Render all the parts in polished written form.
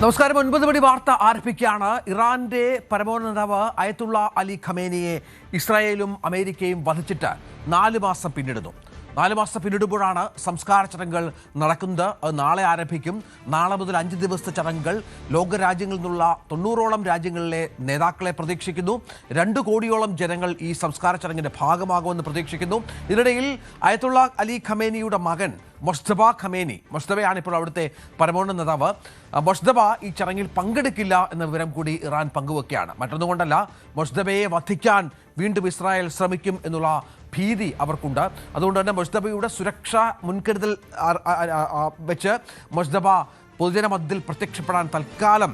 നമസ്കാരം. 9 മണി വാർത്ത ആരംഭിക്കുകയാണ്. ഇറാന്റെ പരമോന്നത നേതാവ് അയത്തുള്ള അലി ഖമേനിയെ ഇസ്രായേലും അമേരിക്കയും വധിച്ചിട്ട് 4 മാസം പിന്നിടുന്നു. 4 മാസം പിന്നിടുമ്പോഴാണ് സംസ്കാര ചടങ്ങുകൾ നടക്കുന്നത്. അത് നാളെ ആരംഭിക്കും. നാളെ മുതൽ 5 ദിവസത്തെ ചടങ്ങുകൾ. ലോകരാജ്യങ്ങളിൽ നിന്നുള്ള 90ഓളം രാജ്യങ്ങളിലെ നേതാക്കളെ പ്രതീക്ഷിക്കുന്നു. 2 കോടിയോളം ജനങ്ങൾ ഈ സംസ്കാര ചടങ്ങിന്റെ ഭാഗമാകുമെന്ന് പ്രതീക്ഷിക്കുന്നു. ഇതിനിടയിൽ അയത്തുള്ള അലി ഖമേനിയുടെ മകൻ മൊജ്തബ ഖമേനി, മൊജ്തബയാണ് ഇപ്പോൾ അവിടുത്തെ പരമോന്നത നേതാവ്. മൊജ്തബ ഈ ചടങ്ങിൽ പങ്കെടുക്കില്ല എന്ന വിവരം കൂടി ഇറാൻ പങ്കുവെക്കുകയാണ്. മറ്റൊന്നുകൊണ്ടല്ല, മൊജ്തബയെ വധിക്കാൻ വീണ്ടും ഇസ്രായേൽ ശ്രമിക്കും എന്നുള്ള ഭീതി അവർക്കുണ്ട്. അതുകൊണ്ട് തന്നെ മൊജ്തബയുടെ സുരക്ഷാ മുൻകരുതൽ വെച്ച് മൊജ്തബ പൊതുജനമധ്യത്തിൽ പ്രത്യക്ഷപ്പെടാൻ തൽക്കാലം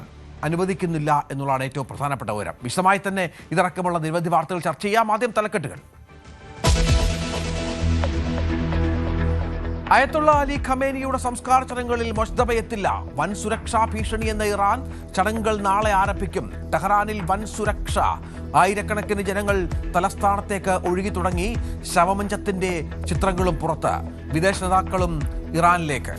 അനുവദിക്കുന്നില്ല എന്നുള്ളതാണ് ഏറ്റവും പ്രധാനപ്പെട്ട വിവരം. വിശദമായി തന്നെ ഇതടക്കമുള്ള നിരവധി വാർത്തകൾ ചർച്ച ചെയ്യാം. ആദ്യം തലക്കെട്ടുകൾ. അയത്തുള്ള അലി ഖമേനിയുടെ സംസ്കാര ചടങ്ങുകളിൽ മൊജ്തബ എത്തില്ല. വൻ സുരക്ഷാ ഭീഷണി എന്ന ഇറാൻ. ചടങ്ങുകൾ നാളെ ആരംഭിക്കും. ടെഹ്റാനിൽ വൻ സുരക്ഷ. ആയിരക്കണക്കിന് ജനങ്ങൾ തലസ്ഥാനത്തേക്ക് ഒഴുകി തുടങ്ങി. ശവമഞ്ചത്തിന്റെ ചിത്രങ്ങളും പുറത്ത്. വിദേശ നേതാക്കളും ഇറാനിലേക്ക്.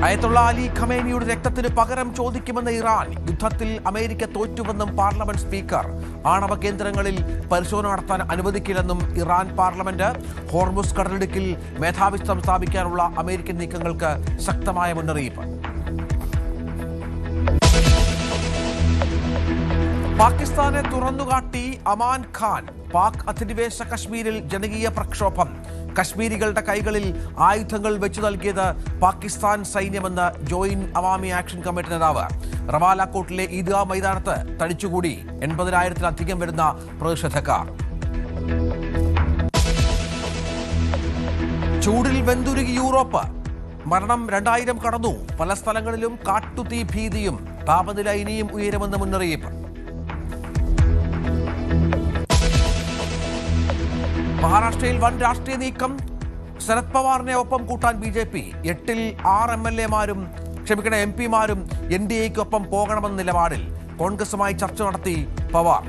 അയത്തുള്ള അലി ഖമേനിയുടെ രക്തത്തിന് പകരം ചോദിക്കുമെന്ന ഇറാൻ. യുദ്ധത്തിൽ അമേരിക്ക തോറ്റുവെന്നും പാർലമെന്റ് സ്പീക്കർ. ആണവ കേന്ദ്രങ്ങളിൽ പരിശോധന നടത്താൻ അനുവദിക്കില്ലെന്നും ഇറാൻ പാർലമെന്റ്. ഹോർമുസ് കടലിടുക്കിൽ മേധാവിത്വം സ്ഥാപിക്കാനുള്ള അമേരിക്കൻ നീക്കങ്ങൾക്ക് ശക്തമായ മുന്നറിയിപ്പ്. പാകിസ്ഥാനെ തുറന്നുകാട്ടി അമാൻ ഖാൻ. പാക് അധിനിവേശ കശ്മീരിൽ ജനകീയ പ്രക്ഷോഭം. കശ്മീരികളുടെ കൈകളിൽ ആയുധങ്ങൾ വെച്ചു നൽകിയത് പാകിസ്ഥാൻ സൈന്യമെന്ന് ജോയിന്റ് അവാമി ആക്ഷൻ കമ്മിറ്റി നേതാവ്. റവാല കോട്ടിലെ ഈദ്ഗാ മൈതാനത്ത് തടിച്ചുകൂടി 80,000-ലധികം വരുന്ന പ്രതിഷേധക്കാർ. ചൂടിൽ വെന്തുരുകി യൂറോപ്പ്. മരണം 2000 കടന്നു. പല സ്ഥലങ്ങളിലും കാട്ടുതീ ഭീതിയും. താപനില ഇനിയും ഉയരുമെന്ന് മുന്നറിയിപ്പ്. മഹാരാഷ്ട്രയിൽ വൻ രാഷ്ട്രീയ നീക്കം. ശരത് പവാറിനെ ഒപ്പം കൂട്ടാൻ BJP. 8-ൽ 6 MP-മാരും NDAയ്ക്കൊപ്പം പോകണമെന്ന നിലപാടിൽ. കോൺഗ്രസുമായി ചർച്ച നടത്തി പവാർ.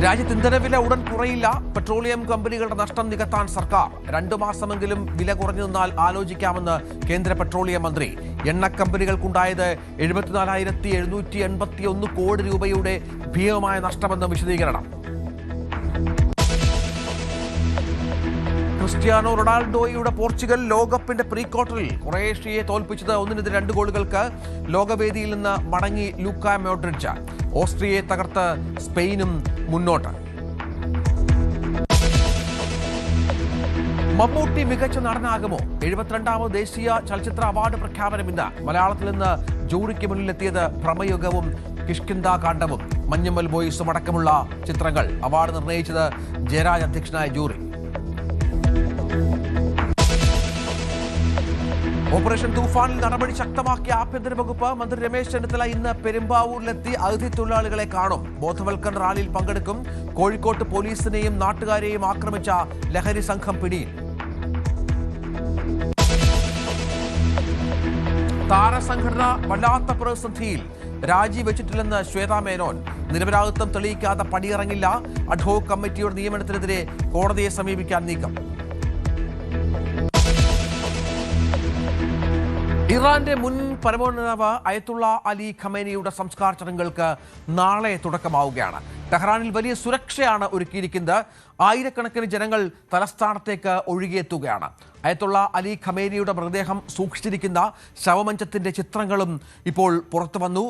രാജ്യത്ത് ഇന്ധനവില ഉടൻ കുറയില്ല. പെട്രോളിയം കമ്പനികളുടെ നഷ്ടം നികത്താൻ സർക്കാർ. 2 മാസമെങ്കിലും വില കുറഞ്ഞു നിന്നാൽ ആലോചിക്കാമെന്ന് കേന്ദ്ര പെട്രോളിയം മന്ത്രി. എണ്ണ കമ്പനികൾക്കുണ്ടായത് 74,781 കോടി രൂപയുടെ ഭീമമായ നഷ്ടമെന്ന് വിശദീകരണം. ക്രിസ്ത്യാനോ റൊണാൾഡോയുടെ പോർച്ചുഗൽ ലോകകപ്പിന്റെ പ്രീ ക്വാർട്ടറിൽ ക്രൊയേഷ്യയെ തോൽപ്പിച്ചത് 1-2 ഗോളുകൾക്ക്. ലോകവേദിയിൽ നിന്ന് മടങ്ങി ലൂക്ക മോഡ്രിച്ച്. ഓസ്ട്രിയയെ തകർത്ത് സ്പെയിനും മുന്നോട്ട്. മമ്മൂട്ടി മികച്ച നടനാകുമോ? 72ാമത് ദേശീയ ചലച്ചിത്ര അവാർഡ് പ്രഖ്യാപനം ഇന്ന്. മലയാളത്തിൽ നിന്ന് ജൂറിക്ക് മുന്നിലെത്തിയത് ഭ്രമയുഗവും കിഷ്കിന്ധാ കാണ്ഡവും മഞ്ഞുമ്മൽ ബോയ്സും അടക്കമുള്ള ചിത്രങ്ങൾ. അവാർഡ് നിർണയിച്ചത് ജയരാജ് അധ്യക്ഷനായ ജൂറി. ഓപ്പറേഷൻ തൂഫാനിൽ നടപടി ശക്തമാക്കിയ ആഭ്യന്തര വകുപ്പ്. മന്ത്രി രമേശ് ചെന്നിത്തല ഇന്ന് പെരുമ്പാവൂരിലെത്തി അതിഥി തൊഴിലാളികളെ കാണും. ബോധവൽക്കരണ റാലിയിൽ പങ്കെടുക്കും. കോഴിക്കോട്ട് പോലീസിനെയും നാട്ടുകാരെയും ആക്രമിച്ച ലഹരി സംഘം പിടിയിൽ. താരസംഘടന വല്ലാത്ത പ്രതിസന്ധിയിൽ. രാജിവെച്ചിട്ടില്ലെന്ന് ശ്വേതാ മേനോൻ. നിരപരാധിത്വം തെളിയിക്കാതെ പടിയിറങ്ങില്ല. അഡ്ഹോക് കമ്മിറ്റിയുടെ നിയമനത്തിനെതിരെ കോടതിയെ സമീപിക്കാൻ നീക്കം. ഇറാന്റെ മുൻ പരമോന്നത നേതാവ് അയത്തുള്ള അലി ഖമേനിയുടെ സംസ്കാര ചടങ്ങുകൾക്ക് നാളെ തുടക്കമാവുകയാണ്. ടെഹ്റാനിൽ വലിയ സുരക്ഷയാണ് ഒരുക്കിയിരിക്കുന്നത്. ആയിരക്കണക്കിന് ജനങ്ങൾ തലസ്ഥാനത്തേക്ക് ഒഴുകിയെത്തുകയാണ്. അയത്തുള്ള അലി ഖമേനിയുടെ മൃതദേഹം സൂക്ഷിച്ചിരിക്കുന്ന ശവമഞ്ചത്തിന്റെ ചിത്രങ്ങളും ഇപ്പോൾ പുറത്തു വന്നു.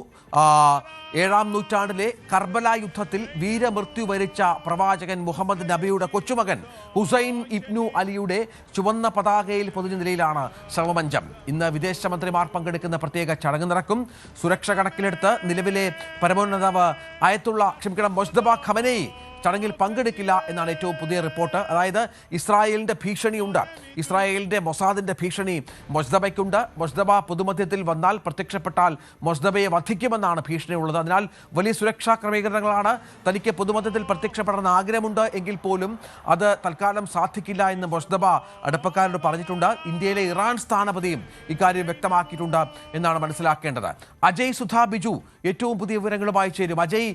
7-ാം നൂറ്റാണ്ടിലെ കർബല യുദ്ധത്തിൽ വീരമൃത്യു വരിച്ച പ്രവാചകൻ മുഹമ്മദ് നബിയുടെ കൊച്ചുമകൻ ഹുസൈൻ ഇബ്നു അലിയുടെ ചുവന്ന പതാകയിൽ പൊതിഞ്ഞ നിലയിലാണ് ശവമഞ്ചം. ഇന്ന് വിദേശമന്ത്രിമാർ പങ്കെടുക്കുന്ന പ്രത്യേക ചടങ്ങ് നടക്കും. സുരക്ഷ കണക്കിലെടുത്ത് നിലവിലെ പരമോന്നത നേതാവ് മൊജ്തബ ഖമേനി ചടങ്ങിൽ പങ്കെടുക്കില്ല എന്നാണ് ഏറ്റവും പുതിയ റിപ്പോർട്ട്. അതായത് ഇസ്രായേലിന്റെ ഭീഷണിയുണ്ട്. ഇസ്രായേലിന്റെ മൊസാദിന്റെ ഭീഷണി മൊജ്തബയ്ക്കുണ്ട്. മൊജ്തബ പൊതുമധ്യത്തിൽ വന്നാൽ, പ്രത്യക്ഷപ്പെട്ടാൽ മൊജ്തബയെ വധിക്കുമെന്നാണ് ഭീഷണിയുള്ളത്. അതിനാൽ വലിയ സുരക്ഷാ ക്രമീകരണങ്ങളാണ്. തനിക്ക് പൊതുമധ്യത്തിൽ പ്രത്യക്ഷപ്പെടണമെന്ന് ആഗ്രഹമുണ്ട് എങ്കിൽ പോലും അത് തൽക്കാലം സാധിക്കില്ല എന്ന് മൊജ്തബ അടുപ്പക്കാരോട് പറഞ്ഞിട്ടുണ്ട്. ഇന്ത്യയിലെ ഇറാൻ സ്ഥാനപതിയും ഇക്കാര്യം വ്യക്തമാക്കിയിട്ടുണ്ട് എന്നാണ് മനസ്സിലാക്കേണ്ടത്. അജയ് സുധാ ബിജു ഏറ്റവും പുതിയ വിവരങ്ങളുമായി ചേരും. അജയ്,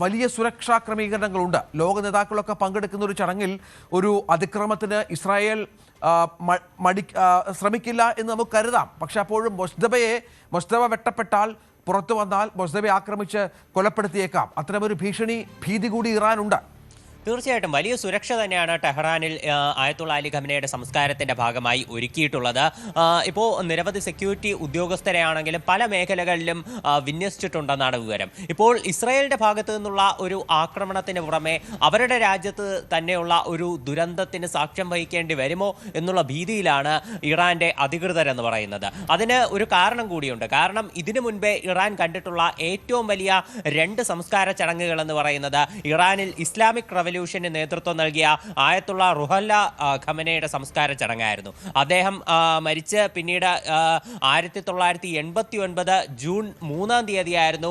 വലിയ സുരക്ഷാ ക്രമീകരണങ്ങളുണ്ട്. ഉണ്ട്. ലോക നേതാക്കളൊക്കെ പങ്കെടുക്കുന്ന ഒരു ചടങ്ങിൽ ഒരു അതിക്രമത്തിന് ഇസ്രായേൽ ശ്രമിക്കില്ല എന്ന് നമുക്ക് കരുതാം. പക്ഷെ അപ്പോഴും മൊസ്തബ വെട്ടപ്പെട്ടാൽ പുറത്തു വന്നാൽ മൊസ്തബയെ ആക്രമിച്ച് കൊലപ്പെടുത്തിയേക്കാം. അത്തരമൊരു ഭീതി കൂടി ഇറാനുണ്ട്. തീർച്ചയായിട്ടും വലിയ സുരക്ഷ തന്നെയാണ് ടെഹ്റാനിൽ ആയത്തുള്ള അലി ഖമനയുടെ സംസ്കാരത്തിന്റെ ഭാഗമായി ഒരുക്കിയിട്ടുള്ളത്. ഇപ്പോൾ നിരവധി സെക്യൂരിറ്റി ഉദ്യോഗസ്ഥരെയാണെങ്കിലും പല മേഖലകളിലും വിന്യസിച്ചിട്ടുണ്ടെന്നാണ് വിവരം. ഇപ്പോൾ ഇസ്രായേലിന്റെ ഭാഗത്തു നിന്നുള്ള ഒരു ആക്രമണത്തിന് പുറമെ അവരുടെ രാജ്യത്ത് തന്നെയുള്ള ഒരു ദുരന്തത്തിന് സാക്ഷ്യം വഹിക്കേണ്ടി വരുമോ എന്നുള്ള ഭീതിയിലാണ് ഇറാന്റെ അധികൃതരെന്ന് പറയുന്നത്. അതിന് ഒരു കാരണം കൂടിയുണ്ട്. കാരണം ഇതിനു മുൻപേ ഇറാൻ കണ്ടിട്ടുള്ള ഏറ്റവും വലിയ 2 സംസ്കാര ചടങ്ങുകൾ എന്ന് പറയുന്നത് ഇറാനിൽ ഇസ്ലാമിക് റവല്യൂഷന് നേതൃത്വം നൽകിയ ആയത്തുള്ള റുഹല്ല ഖമനയുടെ സംസ്കാര ചടങ്ങായിരുന്നു. അദ്ദേഹം മരിച്ച് പിന്നീട് 1989 ജൂൺ 3-ാം തീയതിയായിരുന്നു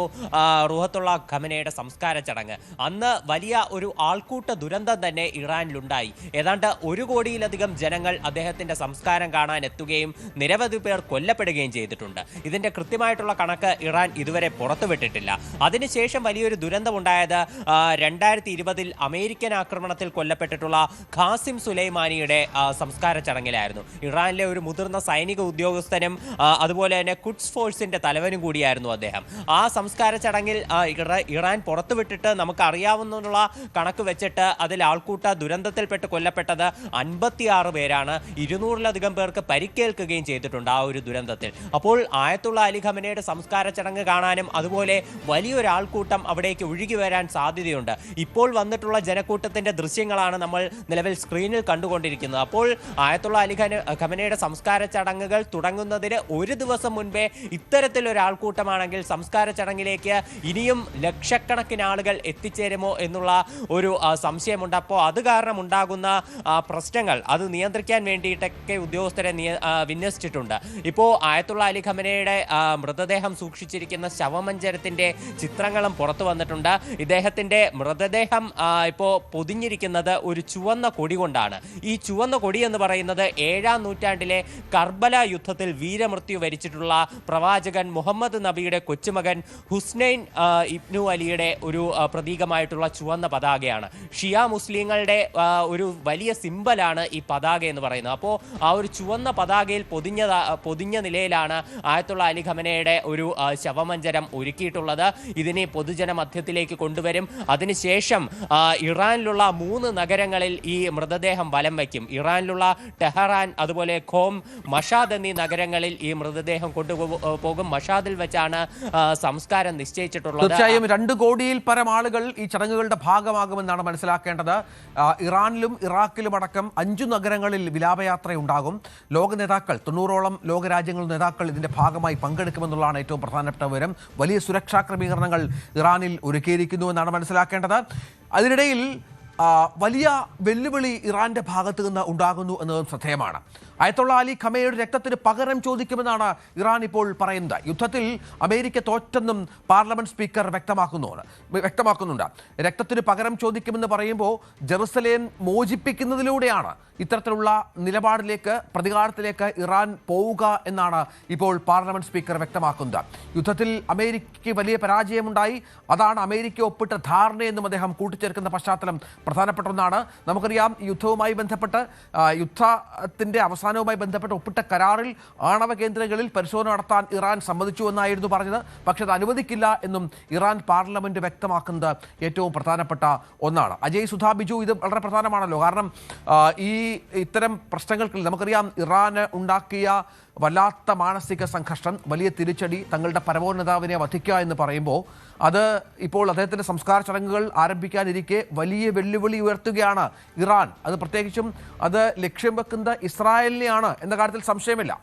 റുഹത്തുള്ള ഖമനയുടെ സംസ്കാര ചടങ്ങ്. അന്ന് വലിയ ഒരു ആൾക്കൂട്ട ദുരന്തം തന്നെ ഇറാനിലുണ്ടായി. ഏതാണ്ട് 1 കോടിയിലധികം ജനങ്ങൾ അദ്ദേഹത്തിന്റെ സംസ്കാരം കാണാൻ എത്തുകയും നിരവധി പേർ കൊല്ലപ്പെടുകയും ചെയ്തിട്ടുണ്ട്. ഇതിന്റെ കൃത്യമായിട്ടുള്ള കണക്ക് ഇറാൻ ഇതുവരെ പുറത്തുവിട്ടിട്ടില്ല. അതിനുശേഷം വലിയൊരു ദുരന്തമുണ്ടായത് 2020 അമേരിക്കൻ ആക്രമണത്തിൽ കൊല്ലപ്പെട്ടിട്ടുള്ള ഖാസിം സുലൈമാനിയുടെ സംസ്കാര ചടങ്ങിലായിരുന്നു. ഇറാനിലെ ഒരു മുതിർന്ന സൈനിക ഉദ്യോഗസ്ഥനും അതുപോലെ തന്നെ ഖുദ്സ് ഫോഴ്സിന്റെ തലവനും കൂടിയായിരുന്നു അദ്ദേഹം. ആ സംസ്കാര ചടങ്ങിൽ ഇറാൻ പുറത്തുവിട്ടിട്ട് നമുക്ക് അറിയാവുന്ന കണക്ക് വെച്ചിട്ട് അതിൽ ആൾക്കൂട്ട ദുരന്തത്തിൽപ്പെട്ട് കൊല്ലപ്പെട്ടത് 56 പേരാണ്. 200-ലധികം പേർക്ക് പരിക്കേൽക്കുകയും ചെയ്തിട്ടുണ്ട് ആ ഒരു ദുരന്തത്തിൽ. അപ്പോൾ ആയത്തുള്ള അലി ഖമനയുടെ സംസ്കാര ചടങ്ങ് കാണാനും അതുപോലെ വലിയൊരു ആൾക്കൂട്ടം അവിടേക്ക് ഒഴുകി വരാൻ സാധ്യതയുണ്ട്. ഇപ്പോൾ വന്നിട്ടുള്ള ജനക്കൂട്ടത്തിന്റെ ദൃശ്യങ്ങളാണ് നമ്മൾ നിലവിൽ സ്ക്രീനിൽ കണ്ടുകൊണ്ടിരിക്കുന്നത്. അപ്പോൾ ആയത്തുള്ള അലി ഖമനയുടെ സംസ്കാര ചടങ്ങുകൾ തുടങ്ങുന്നതിന് 1 ദിവസം മുൻപേ ഇത്തരത്തിലൊരു ആൾക്കൂട്ടമാണെങ്കിൽ സംസ്കാര ചടങ്ങിലേക്ക് ഇനിയും ലക്ഷക്കണക്കിന് ആളുകൾ എത്തിച്ചേരുമോ എന്നുള്ള ഒരു സംശയമുണ്ട്. അപ്പോൾ അത് കാരണം ഉണ്ടാകുന്ന പ്രശ്നങ്ങൾ അത് നിയന്ത്രിക്കാൻ വേണ്ടിയിട്ടൊക്കെ ഉദ്യോഗസ്ഥരെ വിന്യസിച്ചിട്ടുണ്ട്. ഇപ്പോൾ ആയത്തുള്ള അലി ഖമനയുടെ മൃതദേഹം സൂക്ഷിച്ചിരിക്കുന്ന ശവമഞ്ചരത്തിന്റെ ചിത്രങ്ങളും പുറത്തു വന്നിട്ടുണ്ട്. ഇദ്ദേഹത്തിന്റെ മൃതദേഹം ഇപ്പോൾ പൊതിഞ്ഞിരിക്കുന്നത് ഒരു ചുവന്ന കൊടി കൊണ്ടാണ്. ഈ ചുവന്ന കൊടി എന്ന് പറയുന്നത് 7-ാം നൂറ്റാണ്ടിലെ കർബല യുദ്ധത്തിൽ വീരമൃത്യു വരിച്ചിട്ടുള്ള പ്രവാചകൻ മുഹമ്മദ് നബിയുടെ കൊച്ചുമകൻ ഹുസ്നൈൻ ഇബ്നു അലിയുടെ ഒരു പ്രതീകമായിട്ടുള്ള ചുവന്ന പതാകയാണ്. ഷിയ മുസ്ലിങ്ങളുടെ ഒരു വലിയ സിംബലാണ് ഈ പതാക എന്ന് പറയുന്നത്. അപ്പോൾ ആ ഒരു ചുവന്ന പതാകയിൽ പൊതിഞ്ഞ നിലയിലാണ് ആയത്തുള്ള അലി ഖമനയുടെ ഒരു ശവമഞ്ചരം ഒരുക്കിയിട്ടുള്ളത്. ഇതിനെ പൊതുജന മധ്യത്തിലേക്ക് കൊണ്ടുവരും. അതിനുശേഷം ഇറാനിലുള്ള 3 നഗരങ്ങളിൽ ഈ മൃതദേഹം വലം വയ്ക്കും. ഇറാനിലുള്ള ടെഹ്റാൻ, അതുപോലെ ഖോം, മഷാദ് എന്നീ നഗരങ്ങളിൽ ഈ മൃതദേഹം കൊണ്ടുപോകും. മഷാദിൽ വെച്ചാണ് സംസ്കാരം നിശ്ചയിച്ചിട്ടുള്ളത്. തീർച്ചയായും 2 കോടിയിൽ പരം ആളുകൾ ഈ ചടങ്ങുകളുടെ ഭാഗമാകുമെന്നാണ് മനസ്സിലാക്കേണ്ടത്. ഇറാനിലും ഇറാഖിലും അടക്കം 5 നഗരങ്ങളിൽ വിലാപയാത്രയുണ്ടാകും. ലോക നേതാക്കൾ 90ഓളം ലോകരാജ്യങ്ങൾ നേതാക്കൾ ഇതിന്റെ ഭാഗമായി പങ്കെടുക്കുമെന്നുള്ളതാണ് ഏറ്റവും പ്രധാനപ്പെട്ട വിവരം. വലിയ സുരക്ഷാ ക്രമീകരണങ്ങൾ ഇറാനിൽ ഒരുക്കിയിരിക്കുന്നുവെന്നാണ് മനസ്സിലാക്കേണ്ടത്. അതിനിടയിൽ വലിയ വെല്ലുവിളി ഇറാന്റെ ഭാഗത്ത് നിന്ന് ഉണ്ടാകുന്നു എന്നതും ശ്രദ്ധേയമാണ്. അയത്തുള്ള അലി ഖമനയുടെ രക്തത്തിന് പകരം ചോദിക്കുമെന്നാണ് ഇറാൻ ഇപ്പോൾ പറയുന്നത്. യുദ്ധത്തിൽ അമേരിക്ക തോറ്റെന്നും പാർലമെന്റ് സ്പീക്കർ വ്യക്തമാക്കുന്നുണ്ട്. രക്തത്തിന് പകരം ചോദിക്കുമെന്ന് പറയുമ്പോൾ ജെറുസലേം മോചിപ്പിക്കുന്നതിലൂടെയാണ് ഇത്തരത്തിലുള്ള നിലപാടിലേക്ക്, പ്രതികാരത്തിലേക്ക് ഇറാൻ പോവുക എന്നാണ് ഇപ്പോൾ പാർലമെന്റ് സ്പീക്കർ വ്യക്തമാക്കുന്നത്. യുദ്ധത്തിൽ അമേരിക്കയ്ക്ക് വലിയ പരാജയമുണ്ടായി. അതാണ് അമേരിക്ക ഒപ്പിട്ട ധാരണയെന്നും അദ്ദേഹം കൂട്ടിച്ചേർക്കുന്ന പശ്ചാത്തലം പ്രധാനപ്പെട്ട ഒന്നാണ്. നമുക്കറിയാം, യുദ്ധവുമായി ബന്ധപ്പെട്ട് യുദ്ധത്തിന്റെ അവസാനവുമായി ബന്ധപ്പെട്ട് ഒപ്പിട്ട കരാറിൽ ആണവ കേന്ദ്രങ്ങളിൽ പരിശോധന നടത്താൻ ഇറാൻ സമ്മതിച്ചു എന്നായിരുന്നു പറഞ്ഞത്. പക്ഷെ അത് അനുവദിക്കില്ല എന്നും ഇറാൻ പാർലമെന്റ് വ്യക്തമാക്കുന്നത് ഏറ്റവും പ്രധാനപ്പെട്ട ഒന്നാണ്. അജയ് സുധാ ബിജു, ഇത് വളരെ പ്രധാനമാണല്ലോ. കാരണം ഇത്തരം പ്രശ്നങ്ങൾക്ക് നമുക്കറിയാം, ഇറാന് ഉണ്ടാക്കിയ വല്ലാത്ത മാനസിക സംഘർഷം, വലിയ തിരിച്ചടി, തങ്ങളുടെ പരമോന്നതാവിനെ വധിക്കുക എന്ന് പറയുമ്പോൾ അത് ഇപ്പോൾ അദ്ദേഹത്തിൻ്റെ സംസ്കാര ചടങ്ങുകൾ ആരംഭിക്കാനിരിക്കെ വലിയ വെല്ലുവിളി ഉയർത്തുകയാണ് ഇറാൻ. അത് പ്രത്യേകിച്ചും അത് ലക്ഷ്യം വെക്കുന്നത് ഇസ്രായേലിനെയാണ് എന്ന കാര്യത്തിൽ സംശയമില്ല.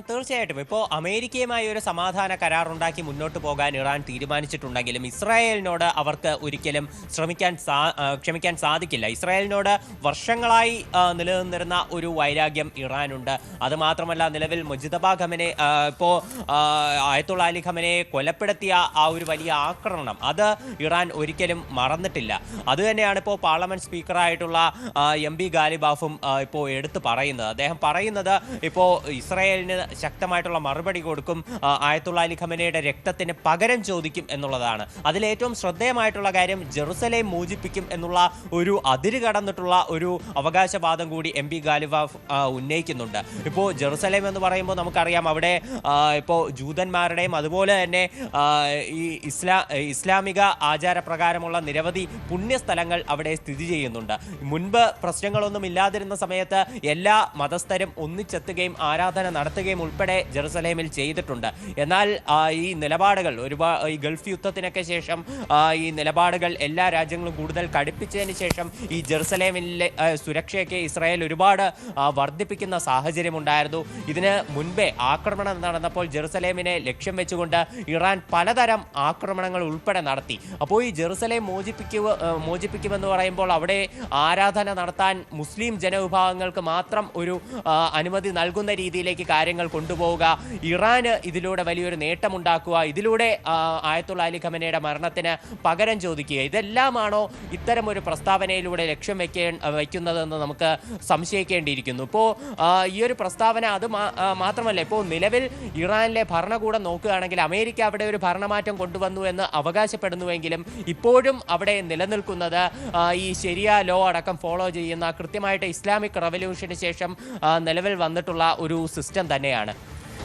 തീർച്ചയായിട്ടും ഇപ്പോൾ അമേരിക്കയുമായി ഒരു സമാധാന കരാറുണ്ടാക്കി മുന്നോട്ട് പോകാൻ ഇറാൻ തീരുമാനിച്ചിട്ടുണ്ടെങ്കിലും ഇസ്രായേലിനോട് അവർക്ക് ഒരിക്കലും ക്ഷമിക്കാൻ സാധിക്കില്ല. ഇസ്രായേലിനോട് വർഷങ്ങളായി നിലനിന്നിരുന്ന ഒരു വൈരാഗ്യം ഇറാനുണ്ട്. അതുമാത്രമല്ല, നിലവിൽ മുജ്തബ ഖമനെ ഇപ്പോൾ ആയത്തുള്ള അലി ഖമനയെ കൊലപ്പെടുത്തിയ ആ ഒരു വലിയ ആക്രമണം അത് ഇറാൻ ഒരിക്കലും മറന്നിട്ടില്ല. അതുതന്നെയാണ് ഇപ്പോൾ പാർലമെന്റ് സ്പീക്കറായിട്ടുള്ള MB ഗാലിബാഫും ഇപ്പോൾ എടുത്തു പറയുന്നത്. അദ്ദേഹം പറയുന്നത് ഇപ്പോൾ ഇസ്രായേലിന് ഇറാന് ശക്തമായിട്ടുള്ള മറുപടി കൊടുക്കും, ആയത്തുള്ള അലി ഖമനയുടെ രക്തത്തിന് പകരം ചോദിക്കും എന്നുള്ളതാണ്. അതിലേറ്റവും ശ്രദ്ധേയമായിട്ടുള്ള കാര്യം ജെറുസലേം മോചിപ്പിക്കും എന്നുള്ള ഒരു അതിര് കടന്നിട്ടുള്ള ഒരു അവകാശവാദം കൂടി MP ഗാലിബാഫ് ഉന്നയിക്കുന്നുണ്ട്. ഇപ്പോൾ ജെറുസലേം എന്ന് പറയുമ്പോൾ നമുക്കറിയാം അവിടെ ഇപ്പോൾ ജൂതന്മാരുടെയും അതുപോലെ തന്നെ ഈ ഇസ്ലാമിക ആചാരപ്രകാരമുള്ള നിരവധി പുണ്യസ്ഥലങ്ങൾ അവിടെ സ്ഥിതി ചെയ്യുന്നുണ്ട്. മുൻപ് പ്രശ്നങ്ങളൊന്നും ഇല്ലാതിരുന്ന സമയത്ത് എല്ലാ മതസ്ഥരും ഒന്നിച്ചെത്തുകയും ആരാധന നടത്തുകയും ഉൾപ്പെടെ ജെറുസലേമിൽ ചെയ്തിട്ടുണ്ട്. എന്നാൽ ഈ നിലപാടുകൾ ഈ ഗൾഫ് യുദ്ധത്തിനൊക്കെ ശേഷം ഈ നിലപാടുകൾ എല്ലാ രാജ്യങ്ങളും കൂടുതൽ കടുപ്പിച്ചതിന് ശേഷം ഈ ജെറുസലേമിലെ സുരക്ഷയൊക്കെ ഇസ്രായേൽ ഒരുപാട് വർദ്ധിപ്പിക്കുന്ന സാഹചര്യമുണ്ടായിരുന്നു. ഇതിന് മുൻപേ ആക്രമണം നടന്നപ്പോൾ ജെറുസലേമിനെ ലക്ഷ്യം വെച്ചുകൊണ്ട് ഇറാൻ പലതരം ആക്രമണങ്ങൾ ഉൾപ്പെടെ നടത്തി. അപ്പോൾ ഈ ജെറുസലേം മോചിപ്പിക്കുമെന്ന് പറയുമ്പോൾ അവിടെ ആരാധന നടത്താൻ മുസ്ലിം ജനവിഭാഗങ്ങൾക്ക് മാത്രം ഒരു അനുമതി നൽകുന്ന രീതിയിലേക്ക് കാര്യങ്ങൾ കൊണ്ടുപോവുക, ഇറാന് ഇതിലൂടെ വലിയൊരു നേട്ടമുണ്ടാക്കുക, ഇതിലൂടെ ആയത്തുള്ള അലി ഖമനയുടെ മരണത്തിന് പകരം ചോദിക്കുക, ഇതെല്ലാമാണോ ഇത്തരം ഒരു പ്രസ്താവനയിലൂടെ ലക്ഷ്യം വയ്ക്കുന്നതെന്ന് നമുക്ക് സംശയിക്കേണ്ടിയിരിക്കുന്നു. ഇപ്പോൾ ഈ ഒരു പ്രസ്താവന അത് മാത്രമല്ല, ഇപ്പോൾ നിലവിൽ ഇറാനിലെ ഭരണകൂടം നോക്കുകയാണെങ്കിൽ അമേരിക്ക അവിടെ ഒരു ഭരണമാറ്റം കൊണ്ടുവന്നു എന്ന് അവകാശപ്പെടുന്നുവെങ്കിലും ഇപ്പോഴും അവിടെ നിലനിൽക്കുന്നത് ഈ ശരിയ ലോ അടക്കം ഫോളോ ചെയ്യുന്ന കൃത്യമായിട്ട് ഇസ്ലാമിക് റവല്യൂഷന് ശേഷം നിലവിൽ വന്നിട്ടുള്ള ഒരു സിസ്റ്റം തന്നെയാണ്.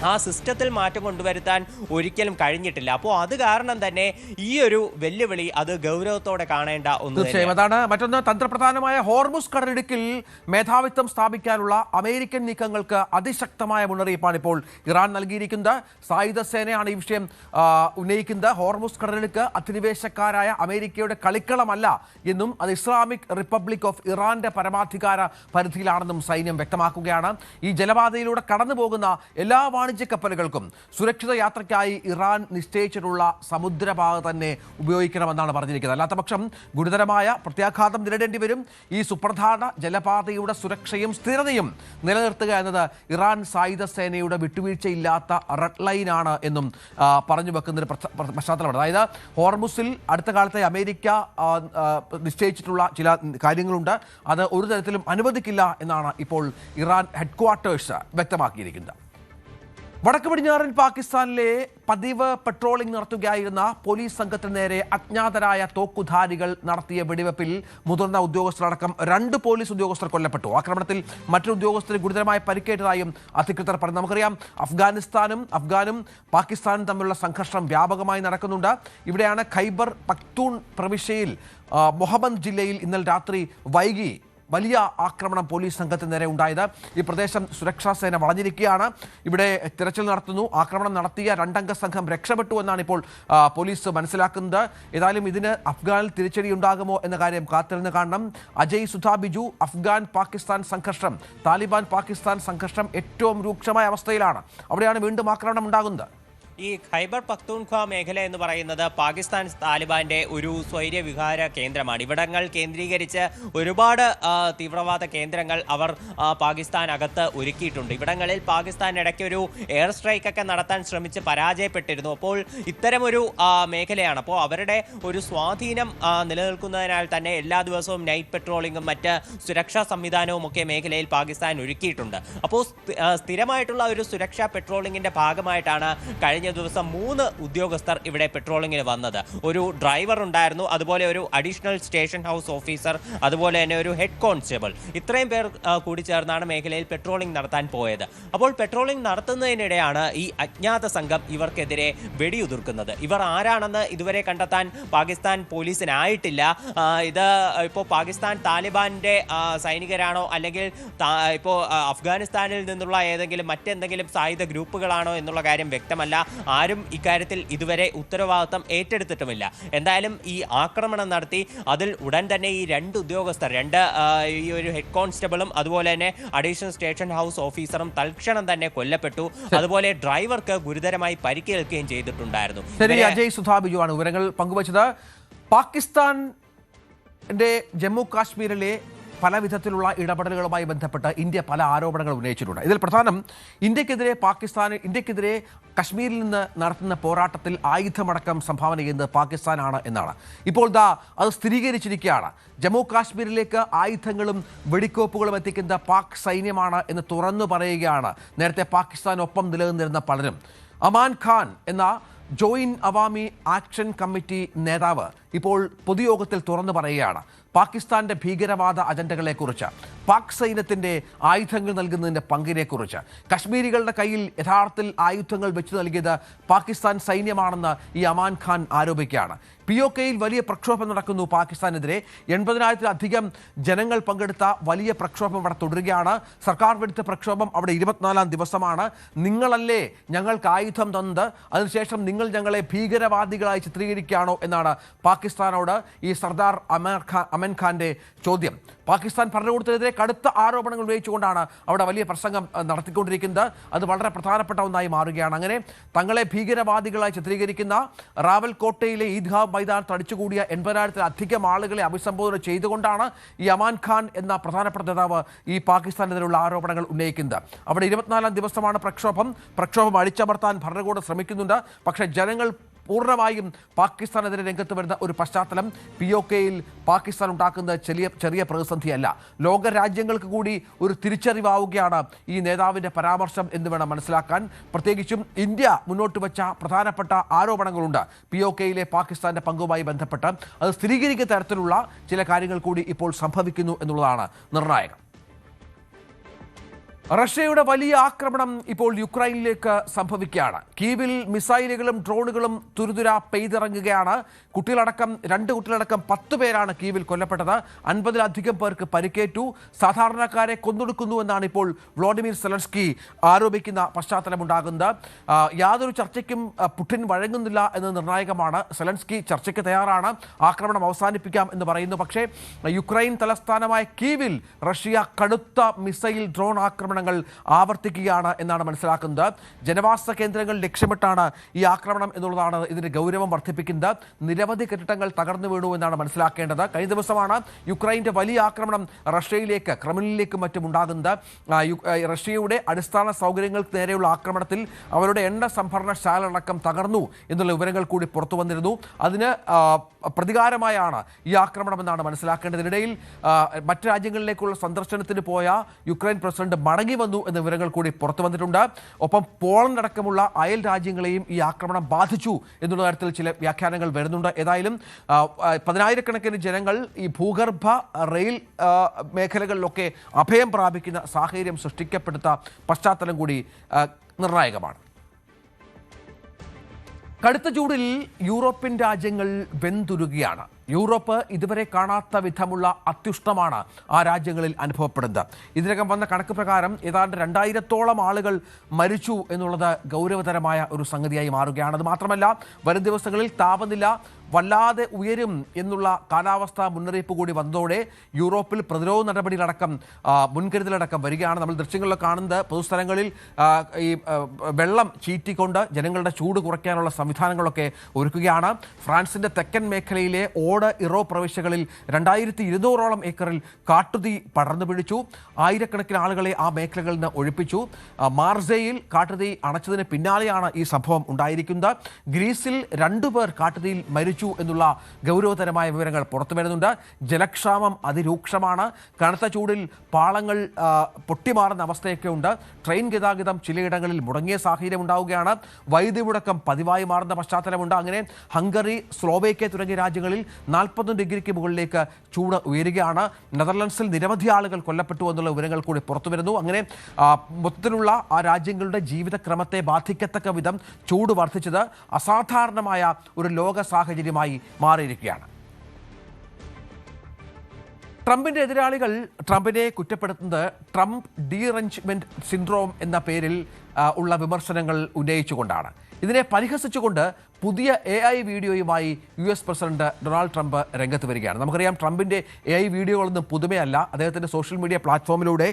ആ സിസ്റ്റത്തിൽ മാറ്റം കൊണ്ടുവരുത്താൻ ഒരിക്കലും കഴിഞ്ഞിട്ടില്ല. അപ്പോൾ അത് കാരണം തന്നെ ഈ ഒരു വെല്ലുവിളി അത് ഗൗരവത്തോടെ കാണേണ്ട ഒന്ന്. തീർച്ചയായും അതാണ്. മറ്റൊന്ന്, തന്ത്രപ്രധാനമായ ഹോർമുസ് കടലിടുക്കിൽ മേധാവിത്വം സ്ഥാപിക്കാനുള്ള അമേരിക്കൻ നീക്കങ്ങൾക്ക് അതിശക്തമായ മുന്നറിയിപ്പാണ് ഇപ്പോൾ ഇറാൻ നൽകിയിരിക്കുന്നത്. സായുധ സേനയാണ് ഈ വിഷയം ഉന്നയിക്കുന്നത്. ഹോർമുസ് കടലിടുക്ക് അധിനിവേശക്കാരായ അമേരിക്കയുടെ കളിക്കളമല്ല എന്നും അത് ഇസ്ലാമിക് റിപ്പബ്ലിക് ഓഫ് ഇറാന്റെ പരമാധികാര പരിധിയിലാണെന്നും സൈന്യം വ്യക്തമാക്കുകയാണ്. ഈ ജലപാതയിലൂടെ കടന്നു പോകുന്ന എല്ലാ വാണിജ്യ കപ്പലുകൾക്കും സുരക്ഷിത യാത്രയ്ക്കായി ഇറാൻ നിശ്ചയിച്ചിട്ടുള്ള സമുദ്രപാത തന്നെ ഉപയോഗിക്കണമെന്നാണ് പറഞ്ഞിരിക്കുന്നത്. അല്ലാത്തപക്ഷം ഗുരുതരമായ പ്രത്യാഘാതം നേരിടേണ്ടി വരും. ഈ സുപ്രധാന ജലപാതയുടെ സുരക്ഷയും സ്ഥിരതയും നിലനിർത്തുക എന്നത് ഇറാൻ സായുധ സേനയുടെ വിട്ടുവീഴ്ചയില്ലാത്ത റെഡ് ലൈനാണ് എന്നും പറഞ്ഞു വെക്കുന്നൊരു പശ്ചാത്തലമാണ്. അതായത് ഹോർമുസിൽ അടുത്ത കാലത്തെ അമേരിക്ക നിശ്ചയിച്ചിട്ടുള്ള ചില കാര്യങ്ങളുണ്ട്, അത് ഒരു തരത്തിലും അനുവദിക്കില്ല എന്നാണ് ഇപ്പോൾ ഇറാൻ ഹെഡ്ക്വാർട്ടേഴ്സ് വ്യക്തമാക്കിയിരിക്കുന്നത്. വടക്ക് പടിഞ്ഞാറൻ പാകിസ്ഥാനിലെ പതിവ് പെട്രോളിംഗ് നടത്തുകയായിരുന്ന പോലീസ് സംഘത്തിന് നേരെ അജ്ഞാതരായ തോക്കുധാരികൾ നടത്തിയ വെടിവെപ്പിൽ മുതിർന്ന ഉദ്യോഗസ്ഥരടക്കം 2 പോലീസ് ഉദ്യോഗസ്ഥർ കൊല്ലപ്പെട്ടു. ആക്രമണത്തിൽ മറ്റൊരു ഉദ്യോഗസ്ഥന് ഗുരുതരമായി പരിക്കേറ്റതായും അധികൃതർ പറഞ്ഞു. നമുക്കറിയാം, അഫ്ഗാനും പാകിസ്ഥാനും തമ്മിലുള്ള സംഘർഷം വ്യാപകമായി നടക്കുന്നുണ്ട്. ഇവിടെയാണ് ഖൈബർ പഖ്തൂൺ പ്രവിശ്യയിൽ മൊഹമ്മദ് ജില്ലയിൽ ഇന്നലെ രാത്രി വൈകി വലിയ ആക്രമണം പോലീസ് സംഘത്തിന് നേരെ ഉണ്ടായത്. ഈ പ്രദേശം സുരക്ഷാ സേന വളഞ്ഞിരിക്കുകയാണ്. ഇവിടെ തിരച്ചിൽ നടത്തുന്നു. ആക്രമണം നടത്തിയ 2 അംഗ സംഘം രക്ഷപ്പെട്ടു എന്നാണ് ഇപ്പോൾ പോലീസ് മനസ്സിലാക്കുന്നത്. ഏതായാലും ഇതിന് അഫ്ഗാനിൽ തിരിച്ചടി ഉണ്ടാകുമോ എന്ന കാര്യം കാത്തിരുന്ന് കാണണം. അജയ് സുധാ ബിജു, അഫ്ഗാൻ പാകിസ്ഥാൻ സംഘർഷം, താലിബാൻ പാകിസ്ഥാൻ സംഘർഷം ഏറ്റവും രൂക്ഷമായ അവസ്ഥയിലാണ്. അവിടെയാണ് വീണ്ടും ആക്രമണം ഉണ്ടാകുന്നത്. ഈ ഖൈബർ പഖ്തൂൺഖ്വ മേഖല എന്ന് പറയുന്നത് പാകിസ്ഥാൻ താലിബാന്റെ ഒരു സ്വൈര്യ വിഹാര കേന്ദ്രമാണ്. ഇവിടങ്ങൾ കേന്ദ്രീകരിച്ച് ഒരുപാട് തീവ്രവാദ കേന്ദ്രങ്ങൾ അവർ പാകിസ്ഥാനകത്ത് ഒരുക്കിയിട്ടുണ്ട്. ഇവിടങ്ങളിൽ പാകിസ്ഥാൻ ഇടയ്ക്ക് ഒരു എയർ സ്ട്രൈക്ക് ഒക്കെ നടത്താൻ ശ്രമിച്ച് പരാജയപ്പെട്ടിരുന്നു. അപ്പോൾ ഇത്തരമൊരു മേഖലയാണ്. അപ്പോൾ അവരുടെ ഒരു സ്വാധീനം നിലനിൽക്കുന്നതിനാൽ തന്നെ എല്ലാ ദിവസവും നൈറ്റ് പെട്രോളിങ്ങും മറ്റ് സുരക്ഷാ സംവിധാനവും ഒക്കെ മേഖലയിൽ പാകിസ്ഥാൻ ഒരുക്കിയിട്ടുണ്ട്. അപ്പോൾ സ്ഥിരമായിട്ടുള്ള ഒരു സുരക്ഷാ പെട്രോളിങ്ങിന്റെ ഭാഗമായിട്ടാണ് കഴിഞ്ഞ ദിവസം 3 ഉദ്യോഗസ്ഥർ ഇവിടെ പെട്രോളിങ്ങിന് വന്നത്. ഒരു ഡ്രൈവർ ഉണ്ടായിരുന്നു, അതുപോലെ ഒരു അഡീഷണൽ സ്റ്റേഷൻ ഹൗസ് ഓഫീസർ, അതുപോലെ തന്നെ ഒരു ഹെഡ് കോൺസ്റ്റബിൾ. ഇത്രയും പേർ കൂടി ചേർന്നാണ് മേഖലയിൽ പെട്രോളിംഗ് നടത്താൻ പോയത്. അപ്പോൾ പെട്രോളിംഗ് നടത്തുന്നതിനിടെയാണ് ഈ അജ്ഞാത സംഘം ഇവർക്കെതിരെ വെടിയുതിർക്കുന്നത്. ഇവർ ആരാണെന്ന് ഇതുവരെ കണ്ടെത്താൻ പാകിസ്ഥാൻ പോലീസിനായിട്ടില്ല. ഇത് ഇപ്പോൾ പാകിസ്ഥാൻ താലിബാന്റെ സൈനികരാണോ അല്ലെങ്കിൽ ഇപ്പോൾ അഫ്ഗാനിസ്ഥാനിൽ നിന്നുള്ള മറ്റെന്തെങ്കിലും സായുധ ഗ്രൂപ്പുകളാണോ എന്നുള്ള കാര്യം വ്യക്തമല്ല. ആരും ഇക്കാര്യത്തിൽ ഇതുവരെ ഉത്തരവാദിത്തം ഏറ്റെടുത്തിട്ടുമില്ല. എന്തായാലും ഈ ആക്രമണം നടത്തി അതിൽ ഉടൻ തന്നെ ഈ 2 ഉദ്യോഗസ്ഥർ, ഈ ഒരു ഹെഡ് കോൺസ്റ്റബിളും അതുപോലെ തന്നെ അഡീഷണൽ സ്റ്റേഷൻ ഹൗസ് ഓഫീസറും തൽക്ഷണം തന്നെ കൊല്ലപ്പെട്ടു. അതുപോലെ ഡ്രൈവർക്ക് ഗുരുതരമായി പരിക്കേൽക്കുകയും ചെയ്തിട്ടുണ്ടായിരുന്നു. അജയ് സുധാ ബിജു ആണ് വിവരങ്ങൾ പങ്കുവച്ചത്. പാകിസ്ഥാന്റെ ജമ്മു കാശ്മീരിലെ പല വിധത്തിലുള്ള ഇടപെടലുകളുമായി ബന്ധപ്പെട്ട് ഇന്ത്യ പല ആരോപണങ്ങൾ ഉന്നയിച്ചിട്ടുണ്ട്. ഇതിൽ പ്രധാനം ഇന്ത്യക്കെതിരെ കശ്മീരിൽ നിന്ന് നടത്തുന്ന പോരാട്ടത്തിൽ ആയുധമടക്കം സംഭാവന ചെയ്യുന്നത് പാകിസ്ഥാനാണ് എന്നാണ്. ഇപ്പോൾ അത് സ്ഥിരീകരിച്ചിരിക്കുകയാണ്. ജമ്മു കാശ്മീരിലേക്ക് ആയുധങ്ങളും വെടിക്കോപ്പുകളും എത്തിക്കുന്ന പാക് സൈന്യമാണ് എന്ന് തുറന്നു പറയുകയാണ് നേരത്തെ പാകിസ്ഥാനൊപ്പം നിലനിന്നിരുന്ന പലരും. അമാൻ ഖാൻ എന്ന ജോയിന്റ് അവാമി ആക്ഷൻ കമ്മിറ്റി നേതാവ് ഇപ്പോൾ പൊതുയോഗത്തിൽ തുറന്നു പറയുകയാണ് പാകിസ്ഥാന്റെ ഭീകരവാദ അജണ്ടകളെക്കുറിച്ച്, പാക് സൈന്യത്തിന്റെ ആയുധങ്ങൾ നൽകുന്നതിന്റെ പങ്കിനെക്കുറിച്ച്. കശ്മീരികളുടെ കയ്യിൽ യഥാർത്ഥത്തിൽ ആയുധങ്ങൾ വെച്ചു നൽകിയത് പാകിസ്ഥാൻ സൈന്യമാണെന്ന് ഈ അമാൻ ഖാൻ ആരോപിക്കുകയാണ്. POKയിൽ വലിയ പ്രക്ഷോഭം നടക്കുന്നു പാകിസ്ഥാനെതിരെ. 80,000-ലധികം ജനങ്ങൾ പങ്കെടുത്ത വലിയ പ്രക്ഷോഭം അവിടെ തുടരുകയാണ്. സർക്കാർ വിരുദ്ധ പ്രക്ഷോഭം അവിടെ 24-ാം ദിവസമാണ്. നിങ്ങളല്ലേ ഞങ്ങൾക്ക് ആയുധം തന്നത്, അതിനുശേഷം നിങ്ങൾ ഞങ്ങളെ ഭീകരവാദികളായി ചിത്രീകരിക്കുകയാണോ എന്നാണ് പാകിസ്ഥാനോട് ഈ സർദാർ അമൻ ഖാന്റെ ചോദ്യം. പാകിസ്ഥാൻ ഭരണകൂടത്തിനെതിരെ കടുത്ത ആരോപണങ്ങൾ ഉന്നയിച്ചുകൊണ്ടാണ് അവിടെ വലിയ പ്രസംഗം നടത്തിക്കൊണ്ടിരിക്കുന്നത്. അത് വളരെ പ്രധാനപ്പെട്ട ഒന്നായി മാറുകയാണ്. അങ്ങനെ തങ്ങളെ ഭീകരവാദികളായി ചിത്രീകരിക്കുന്ന റാവൽകോട്ടയിലെ ഈദ്ഗാ മൈതാനത്ത് അടിച്ചുകൂടിയ 80,000-ലധികം ആളുകളെ അഭിസംബോധന ചെയ്തുകൊണ്ടാണ് ഈ അമാൻ ഖാൻ എന്ന പ്രധാനപ്പെട്ട നേതാവ് ഈ പാകിസ്ഥാനെതിരെയുള്ള ആരോപണങ്ങൾ ഉന്നയിക്കുന്നത്. അവിടെ 24-ാം ദിവസമാണ് പ്രക്ഷോഭം അടിച്ചമർത്താൻ ഭരണകൂടം ശ്രമിക്കുന്നുണ്ട്. പക്ഷേ ജനങ്ങൾ പൂർണ്ണമായും പാകിസ്ഥാനെതിരെ രംഗത്ത് വരുന്ന ഒരു പശ്ചാത്തലം POKയിൽ പാകിസ്ഥാൻ ഉണ്ടാക്കുന്നത് ചെറിയ പ്രതിസന്ധിയല്ല. ലോക രാജ്യങ്ങൾക്ക് കൂടി ഒരു തിരിച്ചറിവാവുകയാണ് ഈ നേതാവിൻ്റെ പരാമർശം എന്ന് വേണം മനസ്സിലാക്കാൻ. പ്രത്യേകിച്ചും ഇന്ത്യ മുന്നോട്ട് വെച്ച പ്രധാനപ്പെട്ട ആരോപണങ്ങളുണ്ട് POKയിലെ പാകിസ്ഥാന്റെ പങ്കുമായി ബന്ധപ്പെട്ട്. അത് സ്ഥിരീകരിക്കുന്ന തരത്തിലുള്ള ചില കാര്യങ്ങൾ കൂടി ഇപ്പോൾ സംഭവിക്കുന്നു എന്നുള്ളതാണ് നിർണായകം. റഷ്യയുടെ വലിയ ആക്രമണം ഇപ്പോൾ യുക്രൈനിലേക്ക് സംഭവിക്കുകയാണ്. കീവിൽ മിസൈലുകളും ഡ്രോണുകളും തുരുതുര പെയ്തിറങ്ങുകയാണ്. രണ്ട് കുട്ടികളടക്കം 10 പേരാണ് കീവിൽ കൊല്ലപ്പെട്ടത്. 50-ലധികം പേർക്ക് പരിക്കേറ്റു. സാധാരണക്കാരെ കൊന്നൊടുക്കുന്നു എന്നാണ് ഇപ്പോൾ വ്ളാഡിമിർ സെലൻസ്കി ആരോപിക്കുന്ന പശ്ചാത്തലമുണ്ടാകുന്നത്. യാതൊരു ചർച്ചയ്ക്കും പുടിൻ വഴങ്ങുന്നില്ല എന്നത് നിർണായകമാണ്. സെലൻസ്കി ചർച്ചയ്ക്ക് തയ്യാറാണ്, ആക്രമണം അവസാനിപ്പിക്കാം എന്ന് പറയുന്നു. പക്ഷേ യുക്രൈൻ തലസ്ഥാനമായ കീവിൽ റഷ്യ കടുത്ത മിസൈൽ ഡ്രോൺ ആക്രമണങ്ങൾ ആവർത്തിക്കുകയാണ് എന്നാണ് മനസ്സിലാക്കുന്നത്. ജനവാസ കേന്ദ്രങ്ങൾ ലക്ഷ്യമിട്ടാണ് ഈ ആക്രമണം എന്നുള്ളതാണ് ഇതിന്റെ ഗൗരവം വർദ്ധിപ്പിക്കുന്നത്. നിരവധി കെട്ടിടങ്ങൾ തകർന്നു വീണു എന്നാണ് മനസ്സിലാക്കേണ്ടത്. കഴിഞ്ഞ ദിവസമാണ് യുക്രൈന്റെ വലിയ ആക്രമണം റഷ്യയിലേക്ക്, ക്രെംലിനിലേക്കും മറ്റും ഉണ്ടാകുന്നത്. റഷ്യയുടെ അടിസ്ഥാന സൗകര്യങ്ങൾക്ക് നേരെയുള്ള ആക്രമണത്തിൽ അവരുടെ എണ്ണ സംഭരണശാലടക്കം തകർന്നു എന്നുള്ള വിവരങ്ങൾ കൂടി പുറത്തു വന്നിരുന്നു. അതിന് പ്രതികാരമായാണ് ഈ ആക്രമണം എന്നാണ് മനസ്സിലാക്കേണ്ടത്. ഇതിനിടയിൽ മറ്റ് രാജ്യങ്ങളിലേക്കുള്ള സന്ദർശനത്തിന് പോയ യുക്രൈൻ പ്രസിഡന്റ് മടങ്ങി വന്നു എന്ന വിവരങ്ങൾ കൂടി പുറത്തു വന്നിട്ടുണ്ട്. ഒപ്പം പോളണ്ട് അടക്കമുള്ള അയൽ രാജ്യങ്ങളെയും ഈ ആക്രമണം ബാധിച്ചു എന്നുള്ള തരത്തിൽ ചില വ്യാഖ്യാനങ്ങൾ വരുന്നുണ്ട്. ഏതായാലും 10,000-കണക്കിന് ജനങ്ങൾ ഈ ഭൂഗർഭ റെയിൽ മേഖലകളിലൊക്കെ അഭയം പ്രാപിക്കുന്ന സാഹചര്യം സൃഷ്ടിക്കപ്പെടുത്ത പശ്ചാത്തലം കൂടി നിർണായകമാണ്. കടുത്ത ചൂടിൽ യൂറോപ്യൻ രാജ്യങ്ങൾ വെന്തുരുകയാണ്. യൂറോപ്പ് ഇതുവരെ കാണാത്ത വിധമുള്ള അത്യുഷ്ണമാണ് ആ രാജ്യങ്ങളിൽ അനുഭവപ്പെടുന്നത്. ഇതിനകം വന്ന കണക്ക് പ്രകാരം ഏതാണ്ട് 2,000-ഓളം ആളുകൾ മരിച്ചു എന്നുള്ളത് ഗൗരവതരമായ ഒരു സംഗതിയായി മാറുകയാണ്. അത് മാത്രമല്ല, വരും ദിവസങ്ങളിൽ താപനില വല്ലാതെ ഉയരും എന്നുള്ള കാലാവസ്ഥാ മുന്നറിയിപ്പ് കൂടി വന്നതോടെ യൂറോപ്പിൽ പ്രതിരോധ നടപടികളടക്കം മുൻകരുതലടക്കം വരികയാണ്. നമ്മൾ ദൃശ്യങ്ങളിൽ കാണുന്നത് പൊതുസ്ഥലങ്ങളിൽ ഈ വെള്ളം ചീറ്റിക്കൊണ്ട് ജനങ്ങളുടെ ചൂട് കുറയ്ക്കാനുള്ള സംവിധാനങ്ങളൊക്കെ ഒരുക്കുകയാണ്. ഫ്രാൻസിൻ്റെ തെക്കൻ മേഖലയിലെ ഇറോ പ്രവിശ്യകളിൽ 2,200-ഓളം ഏക്കറിൽ കാട്ടുതീ പടർന്നു പിടിച്ചു. ആയിരക്കണക്കിന് ആളുകളെ ആ മേഖലകളിൽ നിന്ന് ഒഴിപ്പിച്ചു. മാർസേയിൽ കാട്ടുതീ അണച്ചതിന് പിന്നാലെയാണ് ഈ സംഭവം ഉണ്ടായിരിക്കുന്നത്. ഗ്രീസിൽ 2 പേർ കാട്ടുതീയിൽ മരിച്ചു എന്നുള്ള ഗൗരവതരമായ വിവരങ്ങൾ പുറത്തു വരുന്നുണ്ട്. ജലക്ഷാമം അതിരൂക്ഷമാണ്. കനത്ത ചൂടിൽ പാളങ്ങൾ പൊട്ടിമാറുന്ന അവസ്ഥയൊക്കെ ഉണ്ട്. ട്രെയിൻ ഗതാഗതം ചിലയിടങ്ങളിൽ മുടങ്ങിയ സാഹചര്യം ഉണ്ടാവുകയാണ്. വൈദ്യുതി മുടക്കം പതിവായി മാറുന്ന പശ്ചാത്തലമുണ്ട്. അങ്ങനെ ഹംഗറി, സ്ലോവേക്യ തുടങ്ങിയ രാജ്യങ്ങളിൽ 40 ഡിഗ്രിക്ക് മുകളിലേക്ക് ചൂട് ഉയരുകയാണ്. നെതർലൻഡ്സിൽ നിരവധി ആളുകൾ കൊല്ലപ്പെട്ടു എന്നുള്ള വിവരങ്ങൾ കൂടി പുറത്തു വരുന്നു. അങ്ങനെ മൊത്തത്തിലുള്ള ആ രാജ്യങ്ങളുടെ ജീവിതക്രമത്തെ ബാധിക്കത്തക്ക വിധം ചൂട് വർദ്ധിച്ചത് അസാധാരണമായ ഒരു ലോക സാഹചര്യമായി മാറിയിരിക്കുകയാണ്. ട്രംപിന്റെ എതിരാളികൾ ട്രംപിനെ കുറ്റപ്പെടുത്തുന്നത് ട്രംപ് ഡീറഞ്ച്മെന്റ് സിൻഡ്രോം എന്ന പേരിൽ ഉള്ള വിമർശനങ്ങൾ ഉന്നയിച്ചുകൊണ്ടാണ്. ഇതിനെ പരിഹസിച്ചുകൊണ്ട് പുതിയ AI വീഡിയോയുമായി US പ്രസിഡന്റ് ഡൊണാൾഡ് ട്രംപ് രംഗത്ത് വരികയാണ്. നമുക്കറിയാം ട്രംപിൻ്റെ AI വീഡിയോകളൊന്നും പുതുമയല്ല. അദ്ദേഹത്തിൻ്റെ സോഷ്യൽ മീഡിയ പ്ലാറ്റ്ഫോമിലൂടെ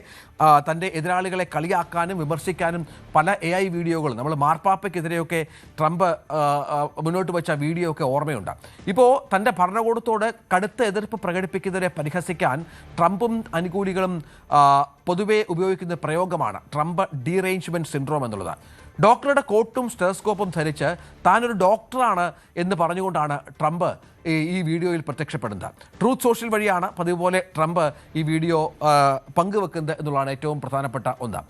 തൻ്റെ എതിരാളികളെ കളിയാക്കാനും വിമർശിക്കാനും പല AI വീഡിയോകളും നമ്മൾ മാർപ്പാപ്പയ്ക്കെതിരെയൊക്കെ ട്രംപ് മുന്നോട്ട് വെച്ച വീഡിയോ ഒക്കെ ഓർമ്മയുണ്ട്. ഇപ്പോൾ തൻ്റെ ഭരണകൂടത്തോട് കടുത്ത എതിർപ്പ് പ്രകടിപ്പിക്കുന്നതിനെ പരിഹസിക്കാൻ ട്രംപും അനുകൂലികളും പൊതുവെ ഉപയോഗിക്കുന്ന പ്രയോഗമാണ് ട്രംപ് ഡീറേഞ്ച്മെൻറ്റ് സിൻഡ്രോം എന്നുള്ളത്. ഡോക്ടറുടെ കോട്ടും സ്റ്റെതസ്കോപ്പും ധരിച്ച് താനൊരു ഡോക്ടറാണ് എന്ന് പറഞ്ഞുകൊണ്ടാണ് ട്രംപ് ഈ വീഡിയോയിൽ പ്രത്യക്ഷപ്പെടുന്നത്. ട്രൂത്ത് സോഷ്യൽ വഴിയാണ് പതിവ് പോലെ ട്രംപ് ഈ വീഡിയോ പങ്കുവെക്കുന്നത് എന്നുള്ളതാണ് ഏറ്റവും പ്രധാനപ്പെട്ട ഒന്ന്.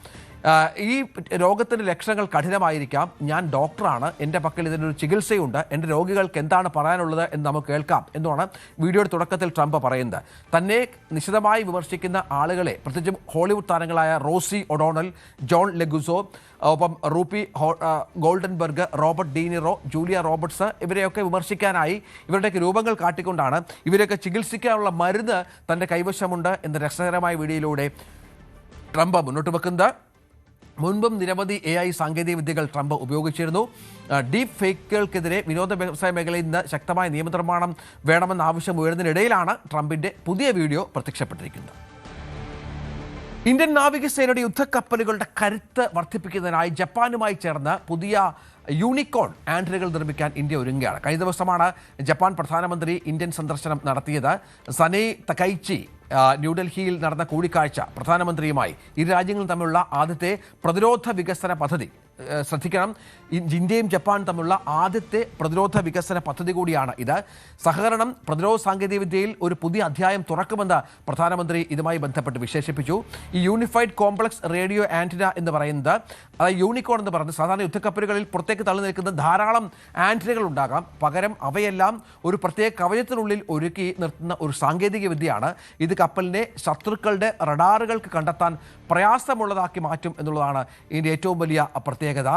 ഈ രോഗത്തിൻ്റെ ലക്ഷണങ്ങൾ കഠിനമായിരിക്കാം, ഞാൻ ഡോക്ടറാണ്, എൻ്റെ പക്കൽ ഇതിനൊരു ചികിത്സയുണ്ട്, എൻ്റെ രോഗികൾക്ക് എന്താണ് പറയാനുള്ളത് എന്ന് നമുക്ക് കേൾക്കാം എന്നാണ് വീഡിയോയുടെ തുടക്കത്തിൽ ട്രംപ് പറയുന്നത്. തന്നെ നിശിതമായി വിമർശിക്കുന്ന ആളുകളെ, പ്രത്യേകിച്ചും ഹോളിവുഡ് താരങ്ങളായ റോസി ഒഡോണൽ, ജോൺ ലെഗുസോ, ഒപ്പം റൂപ്പി ഗോൾഡൻബർഗ്, റോബർട്ട് ഡീനിറോ, ജൂലിയ റോബർട്ട്സ്, ഇവരെയൊക്കെ വിമർശിക്കാനായി ഇവരുടെയൊക്കെ രൂപങ്ങൾ കാട്ടിക്കൊണ്ടാണ് ഇവരെയൊക്കെ ചികിത്സിക്കാനുള്ള മരുന്ന് തൻ്റെ കൈവശമുണ്ട് എന്ന രസകരമായ വീഡിയോയിലൂടെ ട്രംപ് മുന്നോട്ട് വെക്കുന്നത്. മുൻപും നിരവധി AI സാങ്കേതിക വിദ്യകൾ ട്രംപ് ഉപയോഗിച്ചിരുന്നു. ഡീപ് ഫേക്കുകൾക്കെതിരെ വിനോദ വ്യവസായ മേഖലയിൽ നിന്ന് ശക്തമായ നിയമനിർമ്മാണം വേണമെന്ന ആവശ്യം ഉയർന്നതിനിടയിലാണ് ട്രംപിൻ്റെ പുതിയ വീഡിയോ പ്രത്യക്ഷപ്പെട്ടിരിക്കുന്നത്. ഇന്ത്യൻ നാവികസേനയുടെ യുദ്ധക്കപ്പലുകളുടെ കരുത്ത് വർദ്ധിപ്പിക്കുന്നതിനായി ജപ്പാനുമായി ചേർന്ന് പുതിയ യൂണിക്കോൺ ആൻഡ്രകൾ നിർമ്മിക്കാൻ ഇന്ത്യ ഒരുങ്ങുകയാണ്. കഴിഞ്ഞ ദിവസമാണ് ജപ്പാൻ പ്രധാനമന്ത്രി ഇന്ത്യൻ സന്ദർശനം നടത്തിയത്. സനെ തകൈച്ചി ന്യൂഡൽഹിയിൽ നടന്ന കൂടിക്കാഴ്ച പ്രധാനമന്ത്രിയുമായി ഇരു രാജ്യങ്ങളും തമ്മിലുള്ള ആദ്യത്തെ പ്രതിരോധ വികസന പദ്ധതി. ശ്രദ്ധിക്കണം, ഇന്ത്യയും ജപ്പാനും തമ്മിലുള്ള ആദ്യത്തെ പ്രതിരോധ വികസന പദ്ധതി കൂടിയാണ് ഇത്. സഹകരണം പ്രതിരോധ സാങ്കേതികവിദ്യയിൽ ഒരു പുതിയ അധ്യായം തുറക്കുമെന്ന് പ്രധാനമന്ത്രി ഇതുമായി ബന്ധപ്പെട്ട് വിശേഷിപ്പിച്ചു. ഈ യൂണിഫൈഡ് കോംപ്ലക്സ് റേഡിയോ ആൻറ്റിന എന്ന് പറയുന്നത്, അതായത് യൂണിക്കോൺ എന്ന് പറയുന്നത്, സാധാരണ യുദ്ധക്കപ്പലുകളിൽ പുറത്തേക്ക് തള്ളി നിൽക്കുന്ന ധാരാളം ആൻറ്റിനകൾ ഉണ്ടാകാം. പകരം അവയെല്ലാം ഒരു പ്രത്യേക കവചത്തിനുള്ളിൽ ഒരുക്കി നിർത്തുന്ന ഒരു സാങ്കേതിക വിദ്യയാണ്. ഇത് കപ്പലിനെ ശത്രുക്കളുടെ റഡാറുകൾക്ക് കണ്ടെത്താൻ പ്രയാസമുള്ളതാക്കി മാറ്റും എന്നുള്ളതാണ് ഇതിൻ്റെ ഏറ്റവും വലിയ പ്രത്യേകത.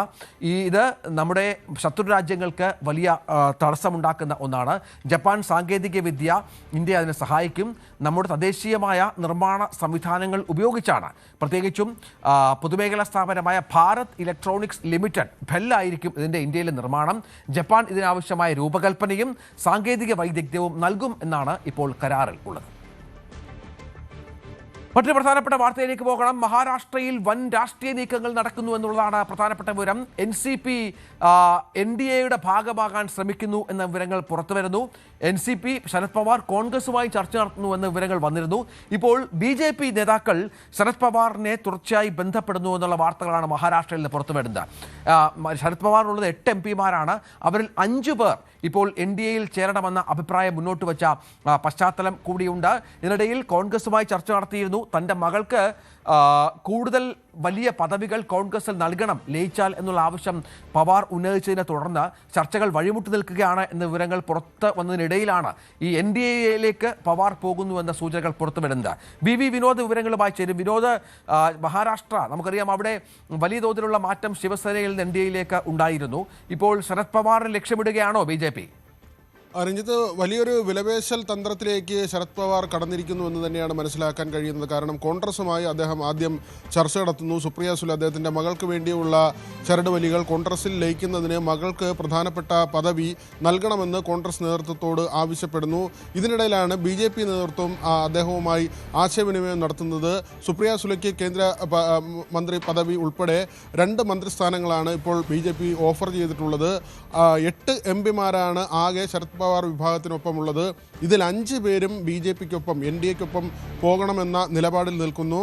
ഇത് നമ്മുടെ ശത്രു രാജ്യങ്ങൾക്ക് വലിയ തടസ്സമുണ്ടാക്കുന്ന ഒന്നാണ്. ജപ്പാൻ സാങ്കേതിക വിദ്യ ഇന്ത്യ അതിനെ സഹായിക്കും. നമ്മുടെ തദ്ദേശീയമായ നിർമ്മാണ സംവിധാനങ്ങൾ ഉപയോഗിച്ചാണ്, പ്രത്യേകിച്ചും പൊതുമേഖലാ സ്ഥാപനമായ ഭാരത് ഇലക്ട്രോണിക്സ് ലിമിറ്റഡ് ബെല്ലായിരിക്കും ഇതിൻ്റെ ഇന്ത്യയിലെ നിർമ്മാണം. ജപ്പാൻ ഇതിനാവശ്യമായ രൂപകൽപ്പനയും സാങ്കേതിക വൈദഗ്ധ്യവും നൽകും എന്നാണ് ഇപ്പോൾ കരാറിൽ ഉള്ളത്. മറ്റൊരു പ്രധാനപ്പെട്ട വാർത്തയിലേക്ക് പോകണം. മഹാരാഷ്ട്രയിൽ വൻ രാഷ്ട്രീയ നീക്കങ്ങൾ നടക്കുന്നു എന്നുള്ളതാണ് പ്രധാനപ്പെട്ട വിവരം. NCP NDAയുടെ ഭാഗമാകാൻ ശ്രമിക്കുന്നു എന്ന വിവരങ്ങൾ പുറത്തുവരുന്നു. NCP ശരത് പവാർ കോൺഗ്രസുമായി ചർച്ച നടത്തുന്നു എന്ന വിവരങ്ങൾ വന്നിരുന്നു. ഇപ്പോൾ BJP നേതാക്കൾ ശരത് പവാറിനെ തുടർച്ചയായി ബന്ധപ്പെടുന്നു എന്നുള്ള വാർത്തകളാണ് മഹാരാഷ്ട്രയിൽ നിന്ന് പുറത്തുവരുന്നത്. ശരത് പവാറിനുള്ളത് 8 MPമാരാണ്. അവരിൽ 5 പേർ ഇപ്പോൾ NDAയിൽ ചേരണമെന്ന അഭിപ്രായം മുന്നോട്ട് വെച്ച പശ്ചാത്തലം കൂടിയുണ്ട്. ഇതിനിടയിൽ കോൺഗ്രസുമായി ചർച്ച നടത്തിയിരുന്നു. തൻ്റെ മകൾക്ക് കൂടുതൽ വലിയ പദവികൾ കോൺഗ്രസിൽ നൽകണം ലയിച്ചാൽ എന്നുള്ള ആവശ്യം പവാർ ഉന്നയിച്ചതിനെ തുടർന്ന് ചർച്ചകൾ വഴിമുട്ടി നിൽക്കുകയാണ് എന്ന വിവരങ്ങൾ പുറത്ത് വന്നതിനിടയിലാണ് ഈ NDAയിലേക്ക് പവാർ പോകുന്നുവെന്ന സൂചനകൾ പുറത്തു വരുന്നത്. BV വിനോദ് വിവരങ്ങളുമായി ചേരും. വിനോദ്, മഹാരാഷ്ട്ര നമുക്കറിയാം, അവിടെ വലിയ തോതിലുള്ള മാറ്റം ശിവസേനയിൽ നിന്ന് NDAയിലേക്ക് ഉണ്ടായിരുന്നു. ഇപ്പോൾ ശരത് പവാറിനെ ലക്ഷ്യമിടുകയാണോ BJP? രഞ്ജിത്ത്, വലിയൊരു വിലപേശൽ തന്ത്രത്തിലേക്ക് ശരത് പവാർ കടന്നിരിക്കുന്നു എന്ന് തന്നെയാണ് മനസ്സിലാക്കാൻ കഴിയുന്നത്. കാരണം കോൺഗ്രസുമായി അദ്ദേഹം ആദ്യം ചർച്ച നടത്തുന്നു. സുപ്രിയ സുലെ അദ്ദേഹത്തിൻ്റെ മകൾക്ക് വേണ്ടിയുള്ള ചരടുവലികൾ കോൺഗ്രസിൽ ലയിക്കുന്നതിന് മകൾക്ക് പ്രധാനപ്പെട്ട പദവി നൽകണമെന്ന് കോൺഗ്രസ് നേതൃത്വത്തോട് ആവശ്യപ്പെടുന്നു. ഇതിനിടയിലാണ് BJP നേതൃത്വം അദ്ദേഹവുമായി ആശയവിനിമയം നടത്തുന്നത്. സുപ്രിയ സുലെക്ക് കേന്ദ്ര മന്ത്രി പദവി ഉൾപ്പെടെ 2 മന്ത്രിസ്ഥാനങ്ങളാണ് ഇപ്പോൾ BJP ഓഫർ ചെയ്തിട്ടുള്ളത്. 8 MPമാരാണ് ആകെ ശരത് പവാർ വിഭാഗത്തിനൊപ്പമുള്ളത്. ഇതിൽ 5 പേരും BJPക്കൊപ്പം NDAക്കൊപ്പം പോകണമെന്ന നിലപാടിൽ നിൽക്കുന്നു.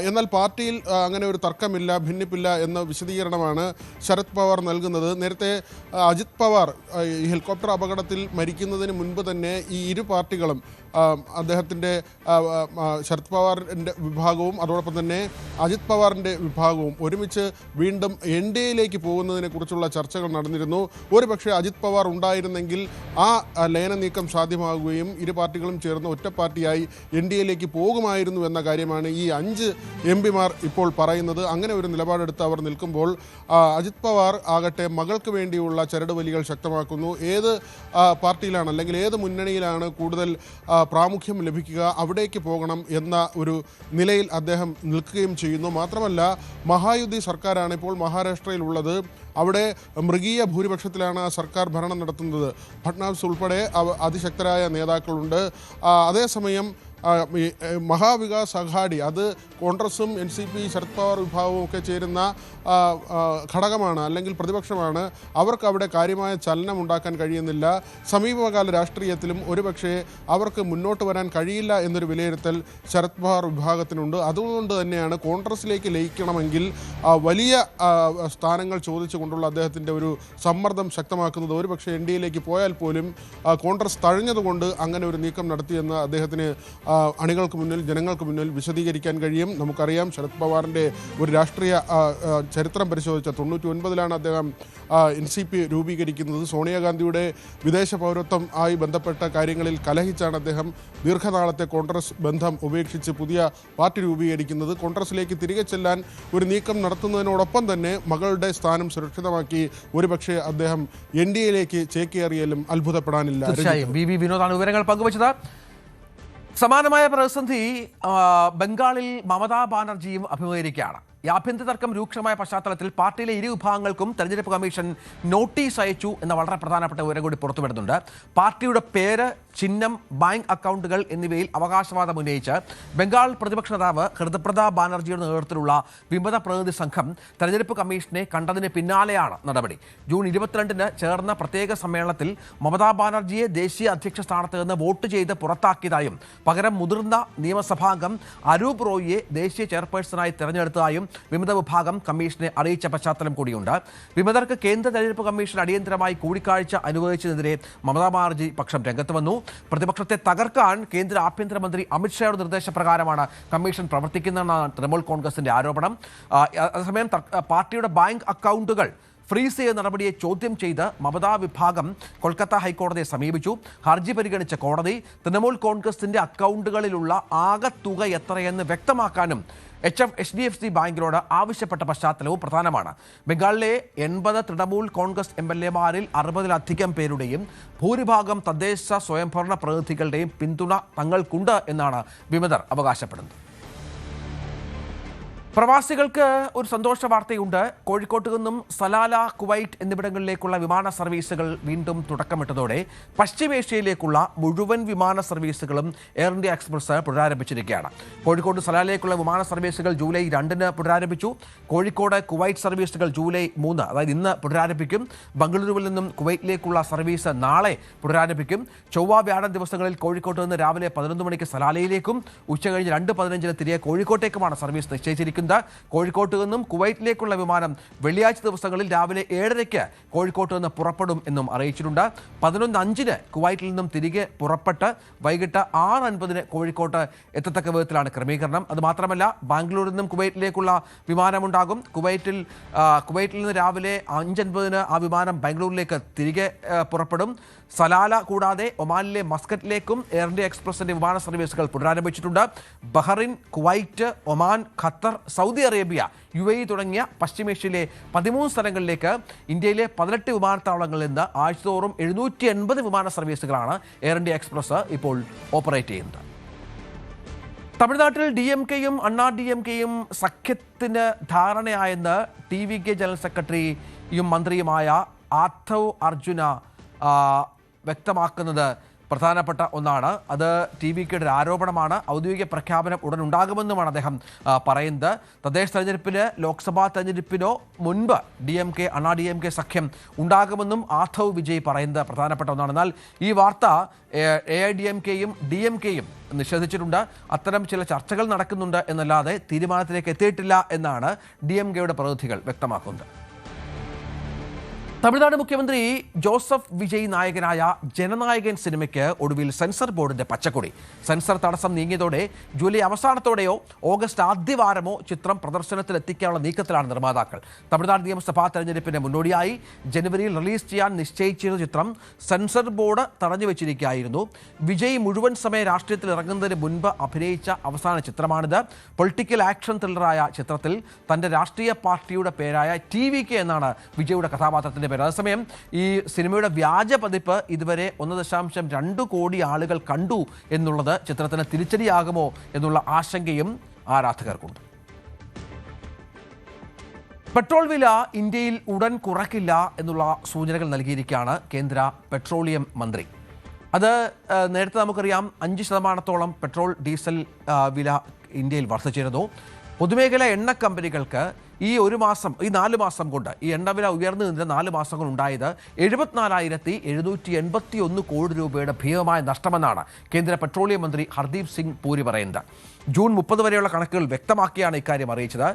എന്നാൽ പാർട്ടിയിൽ അങ്ങനെ ഒരു തർക്കമില്ല, ഭിന്നിപ്പില്ല എന്ന വിശദീകരണമാണ് ശരത് പവാർ നൽകുന്നത്. നേരത്തെ അജിത് പവാർ ഈ ഹെലികോപ്റ്റർ അപകടത്തിൽ മരിക്കുന്നതിന് മുൻപ് തന്നെ ഈ ഇരു പാർട്ടികളും അദ്ദേഹത്തിൻ്റെ ശരത് പവാറിൻ്റെ വിഭാഗവും അതോടൊപ്പം തന്നെ അജിത് പവാറിൻ്റെ വിഭാഗവും ഒരുമിച്ച് വീണ്ടും NDAയിലേക്ക് പോകുന്നതിനെക്കുറിച്ചുള്ള ചർച്ചകൾ നടന്നിരുന്നു. ഒരുപക്ഷെ അജിത് പവാർ ഉണ്ടായിരുന്നെങ്കിൽ ആ ലയന നീക്കം സാധ്യമാകുകയും ഇരു പാർട്ടികളും ചേർന്ന് ഒറ്റ പാർട്ടിയായി NDAയിലേക്ക് പോകുമായിരുന്നു എന്ന കാര്യമാണ് ഈ 5 MPമാർ ഇപ്പോൾ പറയുന്നത്. അങ്ങനെ ഒരു നിലപാടെടുത്ത് അവർ നിൽക്കുമ്പോൾ അജിത് പവാർ ആകട്ടെ മകൾക്ക് വേണ്ടിയുള്ള ചരടുവലികൾ ശക്തമാക്കുന്നു. ഏത് പാർട്ടിയിലാണ് അല്ലെങ്കിൽ ഏത് മുന്നണിയിലാണ് കൂടുതൽ പ്രാമുഖ്യം ലഭിക്കുക, അവിടേക്ക് പോകണം എന്ന ഒരു നിലയിൽ അദ്ദേഹം നിൽക്കുകയും ചെയ്യുന്നു. മാത്രമല്ല, മഹായുദ്ധി സർക്കാരാണ് ഇപ്പോൾ മഹാരാഷ്ട്രയിലുള്ളത്. അവിടെ മൃഗീയ ഭൂരിപക്ഷത്തിലാണ് സർക്കാർ ഭരണം നടത്തുന്നത്. ഫട്നാവിസ് ഉൾപ്പെടെ അതിശക്തരായ നേതാക്കളുണ്ട്. അതേസമയം മഹാവികാസ് അഘാഡി, അത് കോൺഗ്രസും NCP ശരത് പവാർ വിഭാഗവും ഒക്കെ ചേരുന്ന ഘടകമാണ്, അല്ലെങ്കിൽ പ്രതിപക്ഷമാണ്. അവർക്ക് അവിടെ കാര്യമായ ചലനം ഉണ്ടാക്കാൻ കഴിയുന്നില്ല. സമീപകാല രാഷ്ട്രീയത്തിലും ഒരുപക്ഷെ അവർക്ക് മുന്നോട്ട് വരാൻ കഴിയില്ല എന്നൊരു വിലയിരുത്തൽ ശരത് പവാർ വിഭാഗത്തിനുണ്ട്. അതുകൊണ്ട് തന്നെയാണ് കോൺഗ്രസിലേക്ക് ലയിക്കണമെങ്കിൽ വലിയ സ്ഥാനങ്ങൾ ചോദിച്ചുകൊണ്ടുള്ള അദ്ദേഹത്തിൻ്റെ ഒരു സമ്മർദ്ദം ശക്തമാക്കുന്നത്. ഒരുപക്ഷെ NDAയിലേക്ക് പോയാൽ പോലും കോൺഗ്രസ് തഴഞ്ഞതുകൊണ്ട് അങ്ങനെ ഒരു നീക്കം നടത്തിയെന്ന് അദ്ദേഹത്തിന് അണികൾക്ക് മുന്നിൽ, ജനങ്ങൾക്ക് മുന്നിൽ വിശദീകരിക്കാൻ കഴിയും. നമുക്കറിയാം, ശരത് പവാറിൻ്റെ ഒരു രാഷ്ട്രീയ ചരിത്രം പരിശോധിച്ച 99-ലാണ് അദ്ദേഹം NCP രൂപീകരിക്കുന്നത്. സോണിയാഗാന്ധിയുടെ വിദേശ പൗരത്വം ആയി ബന്ധപ്പെട്ട കാര്യങ്ങളിൽ കലഹിച്ചാണ് അദ്ദേഹം ദീർഘനാളത്തെ കോൺഗ്രസ് ബന്ധം ഉപേക്ഷിച്ച് പുതിയ പാർട്ടി രൂപീകരിക്കുന്നത്. കോൺഗ്രസിലേക്ക് തിരികെ ചെല്ലാൻ ഒരു നീക്കം നടത്തുന്നതിനോടൊപ്പം തന്നെ മകളുടെ സ്ഥാനം സുരക്ഷിതമാക്കി ഒരുപക്ഷെ അദ്ദേഹം NDAയിലേക്ക് ചേക്കേറിയാലും അത്ഭുതപ്പെടാനില്ല. തീർച്ചയായും വി വിനോദാണ് വിവരങ്ങൾ പങ്കുവച്ചത്. സമാനമായ പ്രതിസന്ധി ബംഗാളിൽ മമതാ ബാനർജിയും അഭിമുഖീകരിക്കുകയാണ്. ഈ ആഭ്യന്തര തർക്കം രൂക്ഷമായ പശ്ചാത്തലത്തിൽ പാർട്ടിയിലെ ഇരു വിഭാഗങ്ങൾക്കും തെരഞ്ഞെടുപ്പ് കമ്മീഷൻ നോട്ടീസ് അയച്ചു എന്ന വളരെ പ്രധാനപ്പെട്ട വിവരം കൂടി പുറത്തുവിടുന്നുണ്ട്. പാർട്ടിയുടെ പേര്, ചിഹ്നം, ബാങ്ക് അക്കൗണ്ടുകൾ എന്നിവയിൽ അവകാശവാദം ഉന്നയിച്ച് ബംഗാൾ പ്രതിപക്ഷ നേതാവ് ഹൃദപ്രതാ ബാനർജിയുടെ നേതൃത്വത്തിലുള്ള വിമത പ്രതിനിധി സംഘം തെരഞ്ഞെടുപ്പ് കമ്മീഷനെ കണ്ടതിന് പിന്നാലെയാണ് നടപടി. ജൂൺ 22-ന് ചേർന്ന പ്രത്യേക സമ്മേളനത്തിൽ മമതാ ബാനർജിയെ ദേശീയ അധ്യക്ഷ സ്ഥാനത്ത് നിന്ന് വോട്ട് ചെയ്ത് പുറത്താക്കിയതായും പകരം മുതിർന്ന നിയമസഭാംഗം അരൂപ് റോയിയെ ദേശീയ ചെയർപേഴ്സണായി തെരഞ്ഞെടുത്തതായും വിമത വിഭാഗം കമ്മീഷനെ അറിയിച്ച പശ്ചാത്തലം കൂടിയുണ്ട്. വിമതർക്ക് കേന്ദ്ര തെരഞ്ഞെടുപ്പ് കമ്മീഷൻ അടിയന്തരമായി കൂടിക്കാഴ്ച അനുവദിച്ചതിനെതിരെ മമതാ ബാനർജി പക്ഷം രംഗത്ത് വന്നു. പ്രതിപക്ഷത്തെ തകർക്കാൻ കേന്ദ്ര ആഭ്യന്തരമന്ത്രി അമിത്ഷായുടെ നിർദ്ദേശപ്രകാരമാണ് കമ്മീഷൻ പ്രവർത്തിക്കുന്നതെന്നാണ് തൃണമൂൽ കോൺഗ്രസിന്റെ ആരോപണം. അതേസമയം പാർട്ടിയുടെ ബാങ്ക് അക്കൗണ്ടുകൾ ഫ്രീസ് ചെയ്ത നടപടിയെ ചോദ്യം ചെയ്ത് മമതാ വിഭാഗം കൊൽക്കത്ത ഹൈക്കോടതിയെ സമീപിച്ചു. ഹർജി പരിഗണിച്ച കോടതി തൃണമൂൽ കോൺഗ്രസിന്റെ അക്കൗണ്ടുകളിലുള്ള ആകെ തുക എത്രയെന്ന് വ്യക്തമാക്കാനും HDFC ബാങ്കിനോട് ആവശ്യപ്പെട്ട പശ്ചാത്തലവും പ്രധാനമാണ്. ബംഗാളിലെ 80 തൃണമൂൽ കോൺഗ്രസ് MLA-മാരിൽ 60-ലധികം പേരുടെയും ഭൂരിഭാഗം തദ്ദേശ സ്വയംഭരണ പ്രതിനിധികളുടെയും പിന്തുണ തങ്ങൾക്കുണ്ട് എന്നാണ് വിമതർ അവകാശപ്പെടുന്നത്. പ്രവാസികൾക്ക് ഒരു സന്തോഷ വാർത്തയുണ്ട്. കോഴിക്കോട്ട് നിന്നും സലാല, കുവൈറ്റ് എന്നിവിടങ്ങളിലേക്കുള്ള വിമാന സർവീസുകൾ വീണ്ടും തുടക്കമിട്ടതോടെ പശ്ചിമേഷ്യയിലേക്കുള്ള മുഴുവൻ വിമാന സർവീസുകളും എയർ ഇന്ത്യ എക്സ്പ്രസ് പുനരാരംഭിച്ചിരിക്കുകയാണ്. കോഴിക്കോട് സലാലയിലേക്കുള്ള വിമാന സർവീസുകൾ ജൂലൈ 2-ന് പുനരാരംഭിച്ചു. കോഴിക്കോട് കുവൈറ്റ് സർവീസുകൾ ജൂലൈ 3, അതായത് ഇന്ന് പുനരാരംഭിക്കും. ബംഗളൂരുവിൽ നിന്നും കുവൈറ്റിലേക്കുള്ള സർവീസ് നാളെ പുനരാരംഭിക്കും. ചൊവ്വ, വ്യാഴം ദിവസങ്ങളിൽ കോഴിക്കോട്ട് നിന്ന് രാവിലെ 11 മണിക്ക് സലാലയിലേക്കും ഉച്ചകഴിഞ്ഞ് 2:15-ന് തിരികെ കോഴിക്കോട്ടേക്കുമാണ് സർവീസ് നിശ്ചയിച്ചിരിക്കുന്നത്. കോഴിക്കോട്ട് നിന്നും കുവൈറ്റിലേക്കുള്ള വിമാനം വെള്ളിയാഴ്ച ദിവസങ്ങളിൽ രാവിലെ 7:30-ക്ക് കോഴിക്കോട്ട് നിന്ന് പുറപ്പെടും എന്നും അറിയിച്ചിട്ടുണ്ട്. 11:05-ന് കുവൈറ്റിൽ നിന്നും തിരികെ പുറപ്പെട്ട് വൈകിട്ട് 6:50-ന് കോഴിക്കോട്ട് എത്തത്തക്ക വിധത്തിലാണ് ക്രമീകരണം. അതുമാത്രമല്ല, ബാംഗ്ലൂരിൽ നിന്നും കുവൈറ്റിലേക്കുള്ള വിമാനമുണ്ടാകും. കുവൈറ്റിൽ നിന്ന് രാവിലെ 5:50-ന് ആ വിമാനം ബാംഗ്ലൂരിലേക്ക് തിരികെ പുറപ്പെടും. സലാല കൂടാതെ ഒമാനിലെ മസ്കറ്റിലേക്കും എയർ ഇന്ത്യ എക്സ്പ്രസിന്റെ വിമാന സർവീസുകൾ പുനരാരംഭിച്ചിട്ടുണ്ട്. Bahrain, Kuwait, Oman, Qatar, Saudi Arabia, UAE തുടങ്ങിയ പശ്ചിമേഷ്യയിലെ 13 സ്ഥലങ്ങളിലേക്ക് ഇന്ത്യയിലെ 18 വിമാനത്താവളങ്ങളിൽ നിന്ന് ആഴ്ചതോറും 780 വിമാന സർവീസുകളാണ് എയർ ഇന്ത്യ എക്സ്പ്രസ് ഇപ്പോൾ ഓപ്പറേറ്റ് ചെയ്യുന്നത്. തമിഴ്നാട്ടിൽ DMK-യും അണ്ണാ DMK-യും സഖ്യത്തിന് ധാരണയായെന്ന് TVK ജനറൽ സെക്രട്ടറിയും മന്ത്രിയുമായ ആർത്തവ് അർജുന വ്യക്തമാക്കുന്നത് പ്രധാനപ്പെട്ട ഒന്നാണ്. അത് TVKയുടെ ഒരു ആരോപണമാണ്. ഔദ്യോഗിക പ്രഖ്യാപനം ഉടൻ ഉണ്ടാകുമെന്നുമാണ് അദ്ദേഹം പറയുന്നത്. തദ്ദേശ തെരഞ്ഞെടുപ്പിന്, ലോക്സഭാ തെരഞ്ഞെടുപ്പിനോ മുൻപ് DMK അണ്ണാ DMK സഖ്യം ഉണ്ടാകുമെന്നും ആർത്തവ് വിജയ് പറയുന്നത് പ്രധാനപ്പെട്ട ഒന്നാണ്. എന്നാൽ ഈ വാർത്ത AIDMK-യും DMK-യും നിഷേധിച്ചിട്ടുണ്ട്. അത്തരം ചില ചർച്ചകൾ നടക്കുന്നുണ്ട് എന്നല്ലാതെ തീരുമാനത്തിലേക്ക് എത്തിയിട്ടില്ല എന്നാണ് DMK-യുടെ പ്രതിനിധികൾ വ്യക്തമാക്കുന്നത്. തമിഴ്നാട് മുഖ്യമന്ത്രി ജോസഫ് വിജയ് നായകനായ ജനനായകൻ സിനിമയ്ക്ക് ഒടുവിൽ സെൻസർ ബോർഡിന്റെ പച്ചക്കൊടി. സെൻസർ തടസ്സം നീങ്ങിയതോടെ ജൂലൈ അവസാനത്തോടെയോ ഓഗസ്റ്റ് ആദ്യവാരമോ ചിത്രം പ്രദർശനത്തിലെത്തിക്കാനുള്ള നീക്കത്തിലാണ് നിർമ്മാതാക്കൾ. തമിഴ്നാട് നിയമസഭാ തെരഞ്ഞെടുപ്പിന് മുന്നോടിയായി ജനുവരിയിൽ റിലീസ് ചെയ്യാൻ നിശ്ചയിച്ചിരുന്ന ചിത്രം സെൻസർ ബോർഡ് തടഞ്ഞുവെച്ചിരിക്കുകയായിരുന്നു. വിജയ് മുഴുവൻ സമയ രാഷ്ട്രീയത്തിൽ ഇറങ്ങുന്നതിന് മുൻപ് അഭിനയിച്ച അവസാന ചിത്രമാണിത്. പൊളിറ്റിക്കൽ ആക്ഷൻ ത്രില്ലറായ ചിത്രത്തിൽ തന്റെ രാഷ്ട്രീയ പാർട്ടിയുടെ പേരായ TVK എന്നാണ് വിജയുടെ കഥാപാത്രത്തിന്റെ പേര്. അതേസമയം ഈ സിനിമയുടെ വ്യാജ പതിപ്പ് ഇതുവരെ 1.2 കോടി ആളുകൾ കണ്ടു എന്നുള്ളത് ചിത്രത്തിന് തിരിച്ചടിയാകുമോ എന്നുള്ള ആശങ്കയും ആരാധകർക്കുണ്ട്. പെട്രോൾ വില ഇന്ത്യയിൽ ഉടൻ കുറയ്ക്കില്ല എന്നുള്ള സൂചനകൾ നൽകിയിരിക്കുകയാണ് കേന്ദ്ര പെട്രോളിയം മന്ത്രി. അത് നേരത്തെ നമുക്കറിയാം 5% പെട്രോൾ ഡീസൽ വില ഇന്ത്യയിൽ വർദ്ധിച്ചിരുന്നു. പൊതുമേഖലാ എണ്ണ കമ്പനികൾക്ക് ഈ 4 മാസം കൊണ്ട് ഈ എണ്ണവില ഉയർന്നു നിന്ന 4 മാസം കൊണ്ട് ഉണ്ടായത് 74,781 കോടി രൂപയുടെ ഭീമമായ നഷ്ടമെന്നാണ് കേന്ദ്ര പെട്രോളിയം മന്ത്രി ഹർദീപ് സിംഗ് പൂരി പറയുന്നത്. ജൂൺ 30 വരെയുള്ള കണക്കുകൾ വ്യക്തമാക്കിയാണ് ഇക്കാര്യം അറിയിച്ചത്.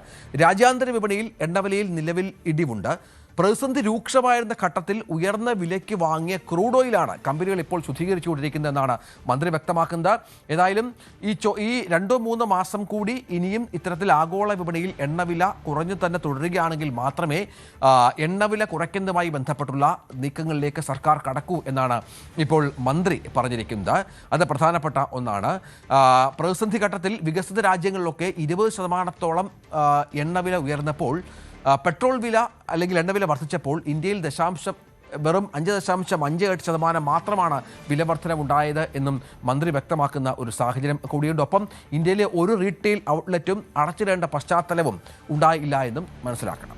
രാജ്യാന്തര വിപണിയിൽ എണ്ണവിലയിൽ നിലവിൽ ഇടിവുണ്ട്. പ്രതിസന്ധി രൂക്ഷമായിരുന്ന ഘട്ടത്തിൽ ഉയർന്ന വിലയ്ക്ക് വാങ്ങിയ ക്രൂഡ് ഓയിലാണ് കമ്പനികൾ ഇപ്പോൾ ശുദ്ധീകരിച്ചുകൊണ്ടിരിക്കുന്നതെന്നാണ് മന്ത്രി വ്യക്തമാക്കുന്നത്. ഏതായാലും ഈ 2-3 മാസം കൂടി ഇനിയും ഇത്തരത്തിൽ ആഗോള വിപണിയിൽ എണ്ണവില കുറഞ്ഞു തന്നെ തുടരുകയാണെങ്കിൽ മാത്രമേ എണ്ണവില കുറയ്ക്കുന്നതുമായി ബന്ധപ്പെട്ടുള്ള നീക്കങ്ങളിലേക്ക് സർക്കാർ കടക്കൂ എന്നാണ് ഇപ്പോൾ മന്ത്രി പറഞ്ഞിരിക്കുന്നത്. അത് പ്രധാനപ്പെട്ട ഒന്നാണ്. പ്രതിസന്ധി ഘട്ടത്തിൽ വികസിത രാജ്യങ്ങളിലൊക്കെ 20% എണ്ണവില ഉയർന്നപ്പോൾ പെട്രോൾ വില അല്ലെങ്കിൽ എണ്ണവില വർദ്ധിച്ചപ്പോൾ ഇന്ത്യയിൽ വെറും 5.58% മാത്രമാണ് വില വർധനവുണ്ടായത് എന്നും മന്ത്രി വ്യക്തമാക്കുന്ന ഒരു സാഹചര്യം കൂടിയുണ്ട്. ഒപ്പം ഇന്ത്യയിലെ ഒരു റീറ്റെയിൽ ഔട്ട്ലെറ്റും അടച്ചിടേണ്ട പശ്ചാത്തലവും ഉണ്ടായില്ല എന്നും മനസ്സിലാക്കണം.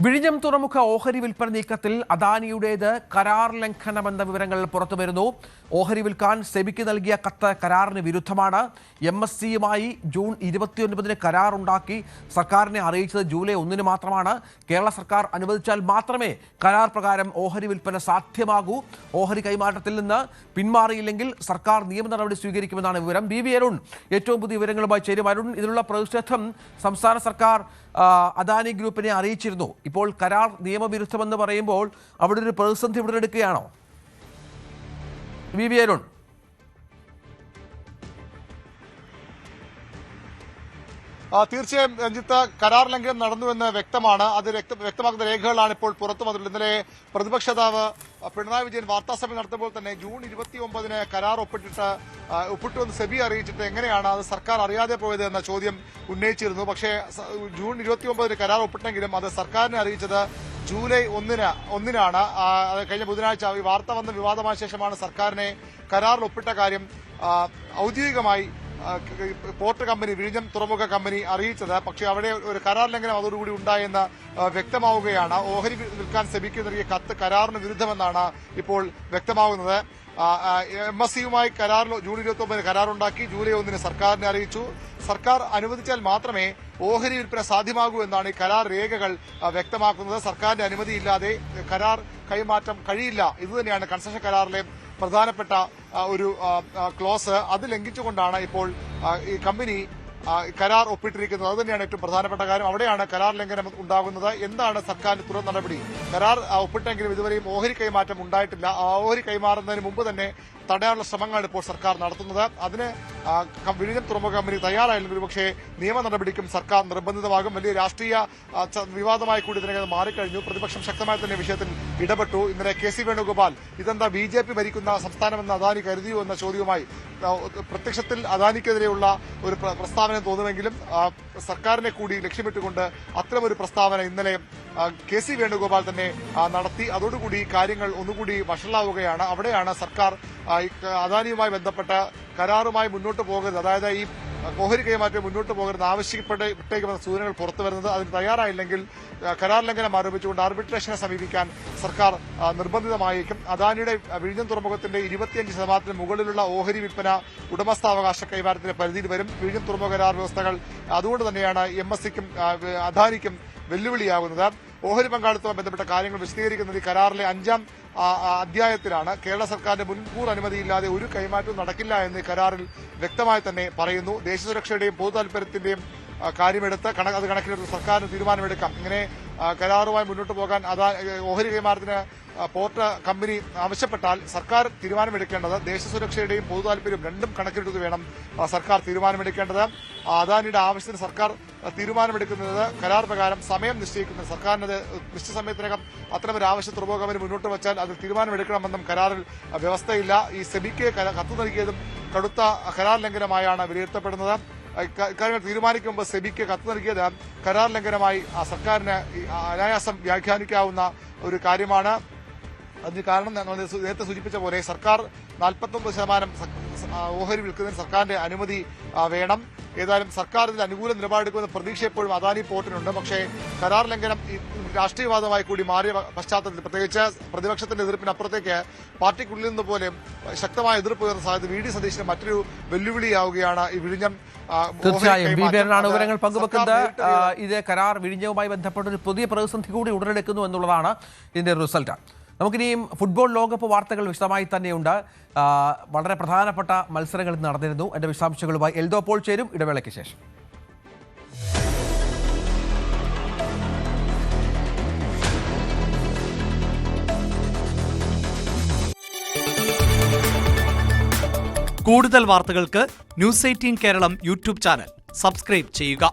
വിഴിഞ്ഞം തുറമുഖ ഓഹരി വിൽപ്പന നീക്കത്തിൽ അദാനിയുടേത് കരാർ ലംഘനമെന്ന വിവരങ്ങൾ പുറത്തുവരുന്നു. ഓഹരി വിൽക്കാൻ സെബിക്ക് നൽകിയ കത്ത് കരാറിന് വിരുദ്ധമാണ്. MSCയുമായി ജൂൺ 29 കരാറുണ്ടാക്കി സർക്കാരിനെ അറിയിച്ചത് ജൂലൈ 1 മാത്രമാണ്. കേരള സർക്കാർ അനുവദിച്ചാൽ മാത്രമേ കരാർ പ്രകാരം ഓഹരി വിൽപ്പന സാധ്യമാകൂ. ഓഹരി കൈമാറ്റത്തിൽ നിന്ന് പിന്മാറിയില്ലെങ്കിൽ സർക്കാർ നിയമ നടപടി സ്വീകരിക്കുമെന്നാണ് വിവരം. BV അരുൺ ഏറ്റവും പുതിയ വിവരങ്ങളുമായി ചേരും. അരുൺ, ഇതിലുള്ള പ്രതിഷേധം സംസ്ഥാന സർക്കാർ അദാനി ഗ്രൂപ്പിനെ അറിയിച്ചിരുന്നു. ഇപ്പോൾ കരാർ നിയമവിരുദ്ധമെന്ന് പറയുമ്പോൾ അവിടെ ഒരു പ്രതിസന്ധി ഉടലെടുക്കുകയാണോ? BV അരുൺ. തീർച്ചയായും രഞ്ജിത്ത്, കരാർ ലംഘനം നടന്നുവെന്ന് വ്യക്തമാണ്. അത് വ്യക്തമാക്കുന്ന രേഖകളാണ് ഇപ്പോൾ പുറത്തു വന്നിട്ടുള്ളത്. ഇന്നലെ പ്രതിപക്ഷ നേതാവ് പിണറായി വിജയൻ വാർത്താസമ്മേളനം നടത്തുമ്പോൾ തന്നെ ജൂൺ 29 കരാർ ഒപ്പിട്ടുവെന്ന് സെബി അറിയിച്ചിട്ട് എങ്ങനെയാണ് അത് സർക്കാർ അറിയാതെ പോയത് എന്ന ചോദ്യം ഉന്നയിച്ചിരുന്നു. പക്ഷേ ജൂൺ 29 കരാർ ഒപ്പിട്ടെങ്കിലും അത് സർക്കാരിനെ അറിയിച്ചത് ജൂലൈ 1-നാണ്. കഴിഞ്ഞ ബുധനാഴ്ച ഈ വാർത്ത വന്ന വിവാദമായ ശേഷമാണ് സർക്കാരിനെ കരാറിൽ ഒപ്പിട്ട കാര്യം ഔദ്യോഗികമായി പോർട്ട് കമ്പനി, വിഴിഞ്ഞം തുറമുഖ കമ്പനി അറിയിച്ചത്. പക്ഷേ അവിടെ ഒരു കരാർ ലംഘനം അതോടുകൂടി ഉണ്ടായെന്ന് വ്യക്തമാവുകയാണ്. ഓഹരി വിൽക്കാൻ സെബിക്ക് നൽകിയ കത്ത് കരാറിന് വിരുദ്ധമെന്നാണ് ഇപ്പോൾ വ്യക്തമാകുന്നത്. MSCയുമായി ജൂൺ 29 കരാറുണ്ടാക്കി ജൂലൈ 1 സർക്കാരിനെ അറിയിച്ചു. സർക്കാർ അനുവദിച്ചാൽ മാത്രമേ ഓഹരി വിൽപ്പന സാധ്യമാകൂ എന്നാണ് ഈ കരാർ രേഖകൾ വ്യക്തമാക്കുന്നത്. സർക്കാരിന്റെ അനുമതിയില്ലാതെ കരാർ കൈമാറ്റം കഴിയില്ല. ഇതുതന്നെയാണ് കൺസഷൻ കരാറിലെ പ്രധാനപ്പെട്ട ഒരു ക്ലോസ്. അത് ലംഘിച്ചുകൊണ്ടാണ് ഇപ്പോൾ ഈ കമ്പനി കരാർ ഒപ്പിട്ടിരിക്കുന്നത്. അത് തന്നെയാണ് ഏറ്റവും പ്രധാനപ്പെട്ട കാര്യം. അവിടെയാണ് കരാർ ലംഘനം ഉണ്ടാകുന്നത്. എന്താണ് സർക്കാരിന്റെ തുടർ നടപടി? കരാർ ഒപ്പിട്ടെങ്കിലും ഇതുവരെയും ഓഹരി കൈമാറ്റം ഉണ്ടായിട്ടില്ല. ഓഹരി കൈമാറുന്നതിന് മുമ്പ് തന്നെ തടയാനുള്ള ശ്രമങ്ങളാണ് ഇപ്പോൾ സർക്കാർ നടത്തുന്നത്. അതിന് വിഴിഞ്ഞം തുറമുഖ കമ്പനി തയ്യാറായില്ലെങ്കിൽ പക്ഷേ നിയമ നടപടിക്കും സർക്കാർ നിർബന്ധിതമാകും. വലിയ രാഷ്ട്രീയ വിവാദമായി കൂടി ഇതിനകം മാറിക്കഴിഞ്ഞു. പ്രതിപക്ഷം ശക്തമായി തന്നെ വിഷയത്തിൽ ഇടപെട്ടു. ഇന്നലെ KC വേണുഗോപാൽ ഇതെന്താ BJP ഭരിക്കുന്ന സംസ്ഥാനമെന്ന് അദാനി കരുതിയോ എന്ന ചോദ്യവുമായി പ്രത്യക്ഷത്തിൽ അദാനിക്കെതിരെയുള്ള ഒരു പ്രസ്താവന തോന്നുമെങ്കിലും സർക്കാരിനെ കൂടി ലക്ഷ്യമിട്ടുകൊണ്ട് അത്തരമൊരു പ്രസ്താവന ഇന്നലെ KC വേണുഗോപാൽ തന്നെ നടത്തി. അതോടുകൂടി കാര്യങ്ങൾ ഒന്നുകൂടി വഷളാവുകയാണ്. അവിടെയാണ് സർക്കാർ അദാനിയുമായി ബന്ധപ്പെട്ട കരാറുമായി മുന്നോട്ട് പോകരുത്, അതായത് ഈ ഓഹരി കൈമാറ്റം മുന്നോട്ട് പോകരുത് ആവശ്യപ്പെട്ടേക്കുമെന്ന സൂചനകൾ പുറത്തുവരുന്നത്. അതിന് തയ്യാറായില്ലെങ്കിൽ കരാർ ലംഘനം ആരോപിച്ചുകൊണ്ട് ആർബിട്രേഷനെ സമീപിക്കാൻ സർക്കാർ നിർബന്ധിതമായേക്കും. അദാനിയുടെ വിഴിഞ്ഞം തുറമുഖത്തിന്റെ 25% മുകളിലുള്ള ഓഹരി വിൽപ്പന ഉടമസ്ഥാവകാശ കൈമാറ്റത്തിന്റെ പരിധിയിൽ വരും. വിഴിഞ്ഞം തുറമുഖ കരാർ വ്യവസ്ഥകൾ അതുകൊണ്ട് തന്നെയാണ് MSCക്കും അദാനിക്കും വെല്ലുവിളിയാകുന്നത്. ഓഹരി പങ്കാളിത്തവുമായി ബന്ധപ്പെട്ട കാര്യങ്ങൾ വിശദീകരിക്കുന്നത് ഈ കരാറിലെ 5-ാം അധ്യായത്തിലാണ്. കേരള സർക്കാരിന്റെ മുൻകൂർ അനുമതിയില്ലാതെ ഒരു കൈമാറ്റവും നടക്കില്ല എന്ന് കരാറിൽ വ്യക്തമായി തന്നെ പറയുന്നു. ദേശസുരക്ഷയുടെയും പൊതു താൽപര്യത്തിന്റെയും കാര്യമെടുത്ത് അത് കണക്കിലെടുത്ത് സർക്കാരിന് തീരുമാനമെടുക്കാം. ഇങ്ങനെ കരാറുമായി മുന്നോട്ട് പോകാൻ ഓഹരി കൈമാറ്റത്തിന് പോർട്ട് കമ്പനി ആവശ്യപ്പെട്ടാൽ സർക്കാർ തീരുമാനമെടുക്കേണ്ടത് ദേശസുരക്ഷയുടെയും പൊതു താൽപര്യം രണ്ടും കണക്കിലെടുത്ത് വേണം സർക്കാർ തീരുമാനമെടുക്കേണ്ടത്. അദാനിയുടെ ആവശ്യത്തിന് സർക്കാർ തീരുമാനമെടുക്കുന്നത് കരാർ പ്രകാരം സമയം നിശ്ചയിക്കുന്നത്. സർക്കാരിനത് നിശ്ചിത സമയത്തിനകം അത്തരമൊരു ആവശ്യം തുറമുഖ കമ്പനി മുന്നോട്ട് വച്ചാൽ അതിൽ തീരുമാനമെടുക്കണമെന്നും കരാറിൽ വ്യവസ്ഥയില്ല. ഈ സെബിക്ക് കത്ത് നൽകിയതും കടുത്ത കരാർ ലംഘനമായാണ് വിലയിരുത്തപ്പെടുന്നത്. ഇക്കാര്യങ്ങൾ തീരുമാനിക്കും മുമ്പ് സെബിക്ക് കത്ത് നൽകിയത് കരാർ ലംഘനമായി സർക്കാരിന് അനായാസം വ്യാഖ്യാനിക്കാവുന്ന ഒരു കാര്യമാണ്. അതിന് കാരണം നേരത്തെ സൂചിപ്പിച്ച പോലെ സർക്കാർ 49% ഓഹരി വിൽക്കുന്നതിന് സർക്കാരിന്റെ അനുമതി വേണം. ഏതായാലും സർക്കാർ ഇതിൽ അനുകൂല നിലപാടെടുക്കുമെന്ന പ്രതീക്ഷ എപ്പോഴും അദാനി പോർട്ടിനുണ്ട്. പക്ഷേ കരാർ ലംഘനം രാഷ്ട്രീയവാദമായി കൂടി മാറിയ പശ്ചാത്തലത്തിൽ പ്രത്യേകിച്ച് പ്രതിപക്ഷത്തിന്റെ എതിർപ്പിനപ്പുറത്തേക്ക് പാർട്ടിക്കുള്ളിൽ നിന്ന് പോലും ശക്തമായ എതിർപ്പ് ഉയർന്ന സാധ്യത വി ഡി സതീശന് മറ്റൊരു വെല്ലുവിളിയാവുകയാണ് ഈ വിഴിഞ്ഞം. തീർച്ചയായും വിവരനാണ് വിവരങ്ങൾ പങ്കുവെക്കുന്നത്. ഇത് കരാർ വിഴിഞ്ഞവുമായി ബന്ധപ്പെട്ട ഒരു പുതിയ പ്രതിസന്ധി കൂടി ഉടലെടുക്കുന്നു എന്നുള്ളതാണ് ഇതിന്റെ റിസൾട്ട്. നമുക്കിനിയും ഫുട്ബോൾ ലോകകപ്പ് വാർത്തകൾ വിശദമായി തന്നെയുണ്ട്. വളരെ പ്രധാനപ്പെട്ട മത്സരങ്ങൾ നടന്നിരുന്നു. എൻ്റെ വിശദാംശങ്ങളുമായി എൽദോ പോൾ ചേരും ഇടവേളയ്ക്ക് ശേഷം. കൂടുതൽ വാർത്തകൾക്ക് news 18 Keralam YouTube channel subscribe ചെയ്യുക.